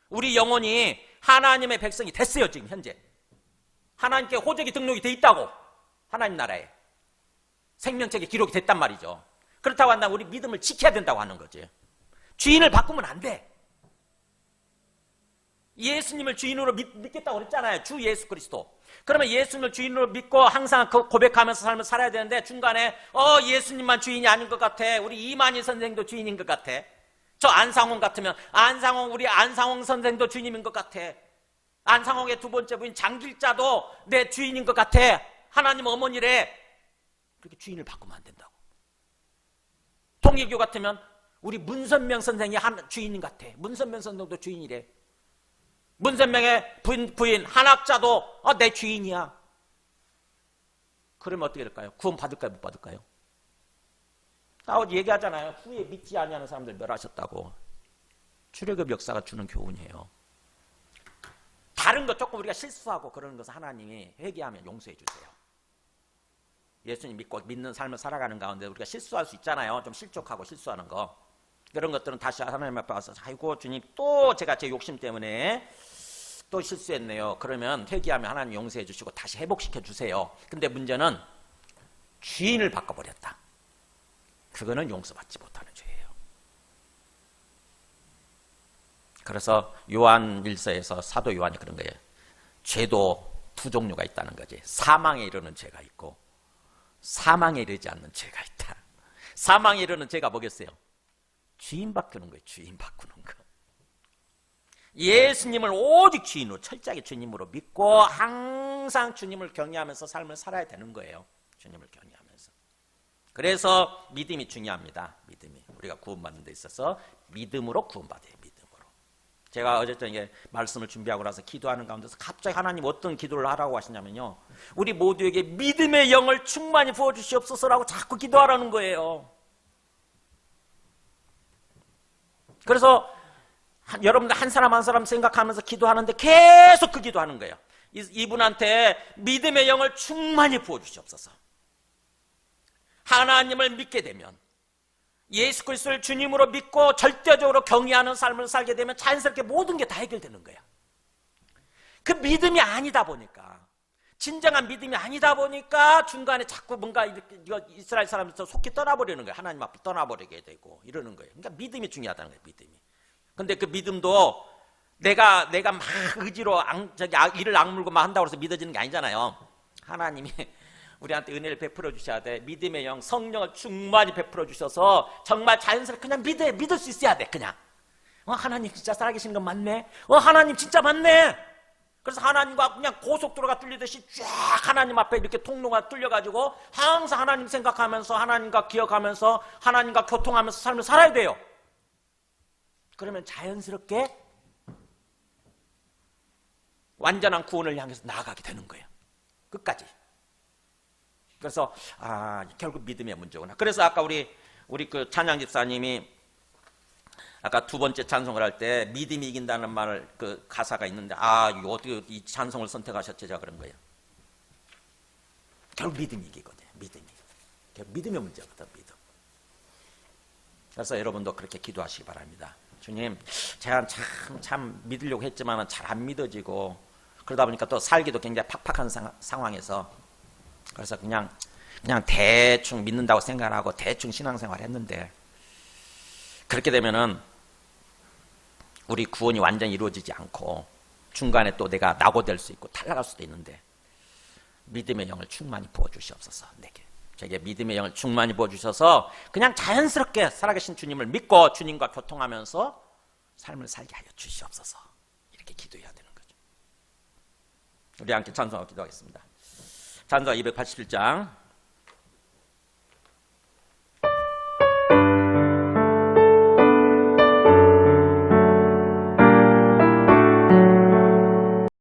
우리 영혼이 하나님의 백성이 됐어요. 지금 현재 하나님께 호적이 등록이 돼 있다고, 하나님 나라에 생명책에 기록이 됐단 말이죠. 그렇다고 한다면 우리 믿음을 지켜야 된다고 하는 거지. 주인을 바꾸면 안 돼. 예수님을 주인으로 믿겠다고 그랬잖아요. 주 예수 그리스도. 그러면 예수님을 주인으로 믿고 항상 고백하면서 삶을 살아야 되는데 중간에 예수님만 주인이 아닌 것 같아. 우리 이만희 선생도 주인인 것 같아. 저 안상홍 같으면 우리 안상홍 선생도 주인인 것 같아. 안상홍의 두 번째 부인 장길자도 내 주인인 것 같아. 하나님 어머니래. 그렇게 주인을 바꾸면 안 된다고. 통일교 같으면 우리 문선명 선생이 주인인 것 같아. 문선명 선생도 주인이래. 문선명의 부인 한학자도 내 주인이야. 그러면 어떻게 될까요? 구원 받을까요? 못 받을까요? 어제 얘기하잖아요. 후에 믿지 아니하는 사람들 멸하셨다고. 출애굽 역사가 주는 교훈이에요. 다른 거 조금 우리가 실수하고 그러는 것은 하나님이 회개하면 용서해 주세요. 예수님 믿고 믿는 삶을 살아가는 가운데 우리가 실수할 수 있잖아요. 좀 실족하고 실수하는 거. 그런 것들은 다시 하나님 앞에 와서 아이고 주님 또 제가 제 욕심 때문에 또 실수했네요. 그러면 회개하면 하나님 용서해 주시고 다시 회복시켜 주세요. 근데 문제는 주인을 바꿔버렸다. 그거는 용서받지 못하는 죄예요. 그래서 요한 1서에서 사도 요한이 그런 거예요. 죄도 두 종류가 있다는 거지. 사망에 이르는 죄가 있고 사망에 이르지 않는 죄가 있다. 사망에 이르는 죄가 뭐겠어요? 주인 바꾸는 거예요. 주인 바꾸는 거. 예수님을 오직 주인으로 철저하게 주님으로 믿고 항상 주님을 경외하면서 삶을 살아야 되는 거예요. 주님을 경외하면서. 그래서 믿음이 중요합니다. 믿음이. 우리가 구원받는 데 있어서 믿음으로 구원받아요. 믿음으로. 제가 어제 저녁에 말씀을 준비하고 나서 기도하는 가운데서 갑자기 하나님 어떤 기도를 하라고 하시냐면요. 우리 모두에게 믿음의 영을 충만히 부어주시옵소서라고 자꾸 기도하라는 거예요. 그래서 여러분들 한 사람 한 사람 생각하면서 기도하는데 계속 그 기도하는 거예요. 이분한테 믿음의 영을 충만히 부어주시옵소서. 하나님을 믿게 되면 예수 그리스도를 주님으로 믿고 절대적으로 경외하는 삶을 살게 되면 자연스럽게 모든 게 다 해결되는 거야. 그 믿음이 아니다 보니까, 진정한 믿음이 아니다 보니까 중간에 자꾸 뭔가 이렇게 이스라엘 사람들도 속히 떠나버리는 거야. 하나님 앞에 떠나버리게 되고 이러는 거예요. 그러니까 믿음이 중요하다는 거예요. 믿음이. 근데 그 믿음도 내가 막 의지로 이를 악물고 막 한다고 해서 믿어지는 게 아니잖아요. 하나님이 우리한테 은혜를 베풀어 주셔야 돼. 믿음의 영, 성령을 충만히 베풀어 주셔서 정말 자연스럽게 그냥 믿을 수 있어야 돼. 그냥 하나님 진짜 살아계신 건 맞네. 하나님 진짜 맞네. 그래서 하나님과 그냥 고속도로가 뚫리듯이 쫙 하나님 앞에 이렇게 통로가 뚫려가지고 항상 하나님 생각하면서 하나님과 기억하면서 하나님과 교통하면서 삶을 살아야 돼요. 그러면 자연스럽게 완전한 구원을 향해서 나아가게 되는 거예요. 끝까지. 그래서 결국 믿음의 문제구나. 그래서 아까 우리 그 찬양 집사님이 아까 두 번째 찬송을 할 때 믿음이 이긴다는 말을 그 가사가 있는데 이거 어떻게 이 찬송을 선택하셨지? 제가 그런 거예요. 결국 믿음이 이기거든요. 결국 믿음의 문제거든. 믿음. 그래서 여러분도 그렇게 기도하시기 바랍니다. 주님, 제가 참 믿으려고 했지만 잘 안 믿어지고 그러다 보니까 또 살기도 굉장히 팍팍한 상황에서 그래서 그냥 대충 믿는다고 생각하고 대충 신앙생활 했는데 그렇게 되면은 우리 구원이 완전히 이루어지지 않고 중간에 또 내가 낙오될 수 있고 탈락할 수도 있는데 믿음의 영을 충만히 부어주시옵소서. 제게 믿음의 영을 충만히 부어주셔서 그냥 자연스럽게 살아계신 주님을 믿고 주님과 교통하면서 삶을 살게 하여 주시옵소서. 이렇게 기도해야 되는 거죠. 우리 함께 찬송하고 기도하겠습니다. 찬송 287장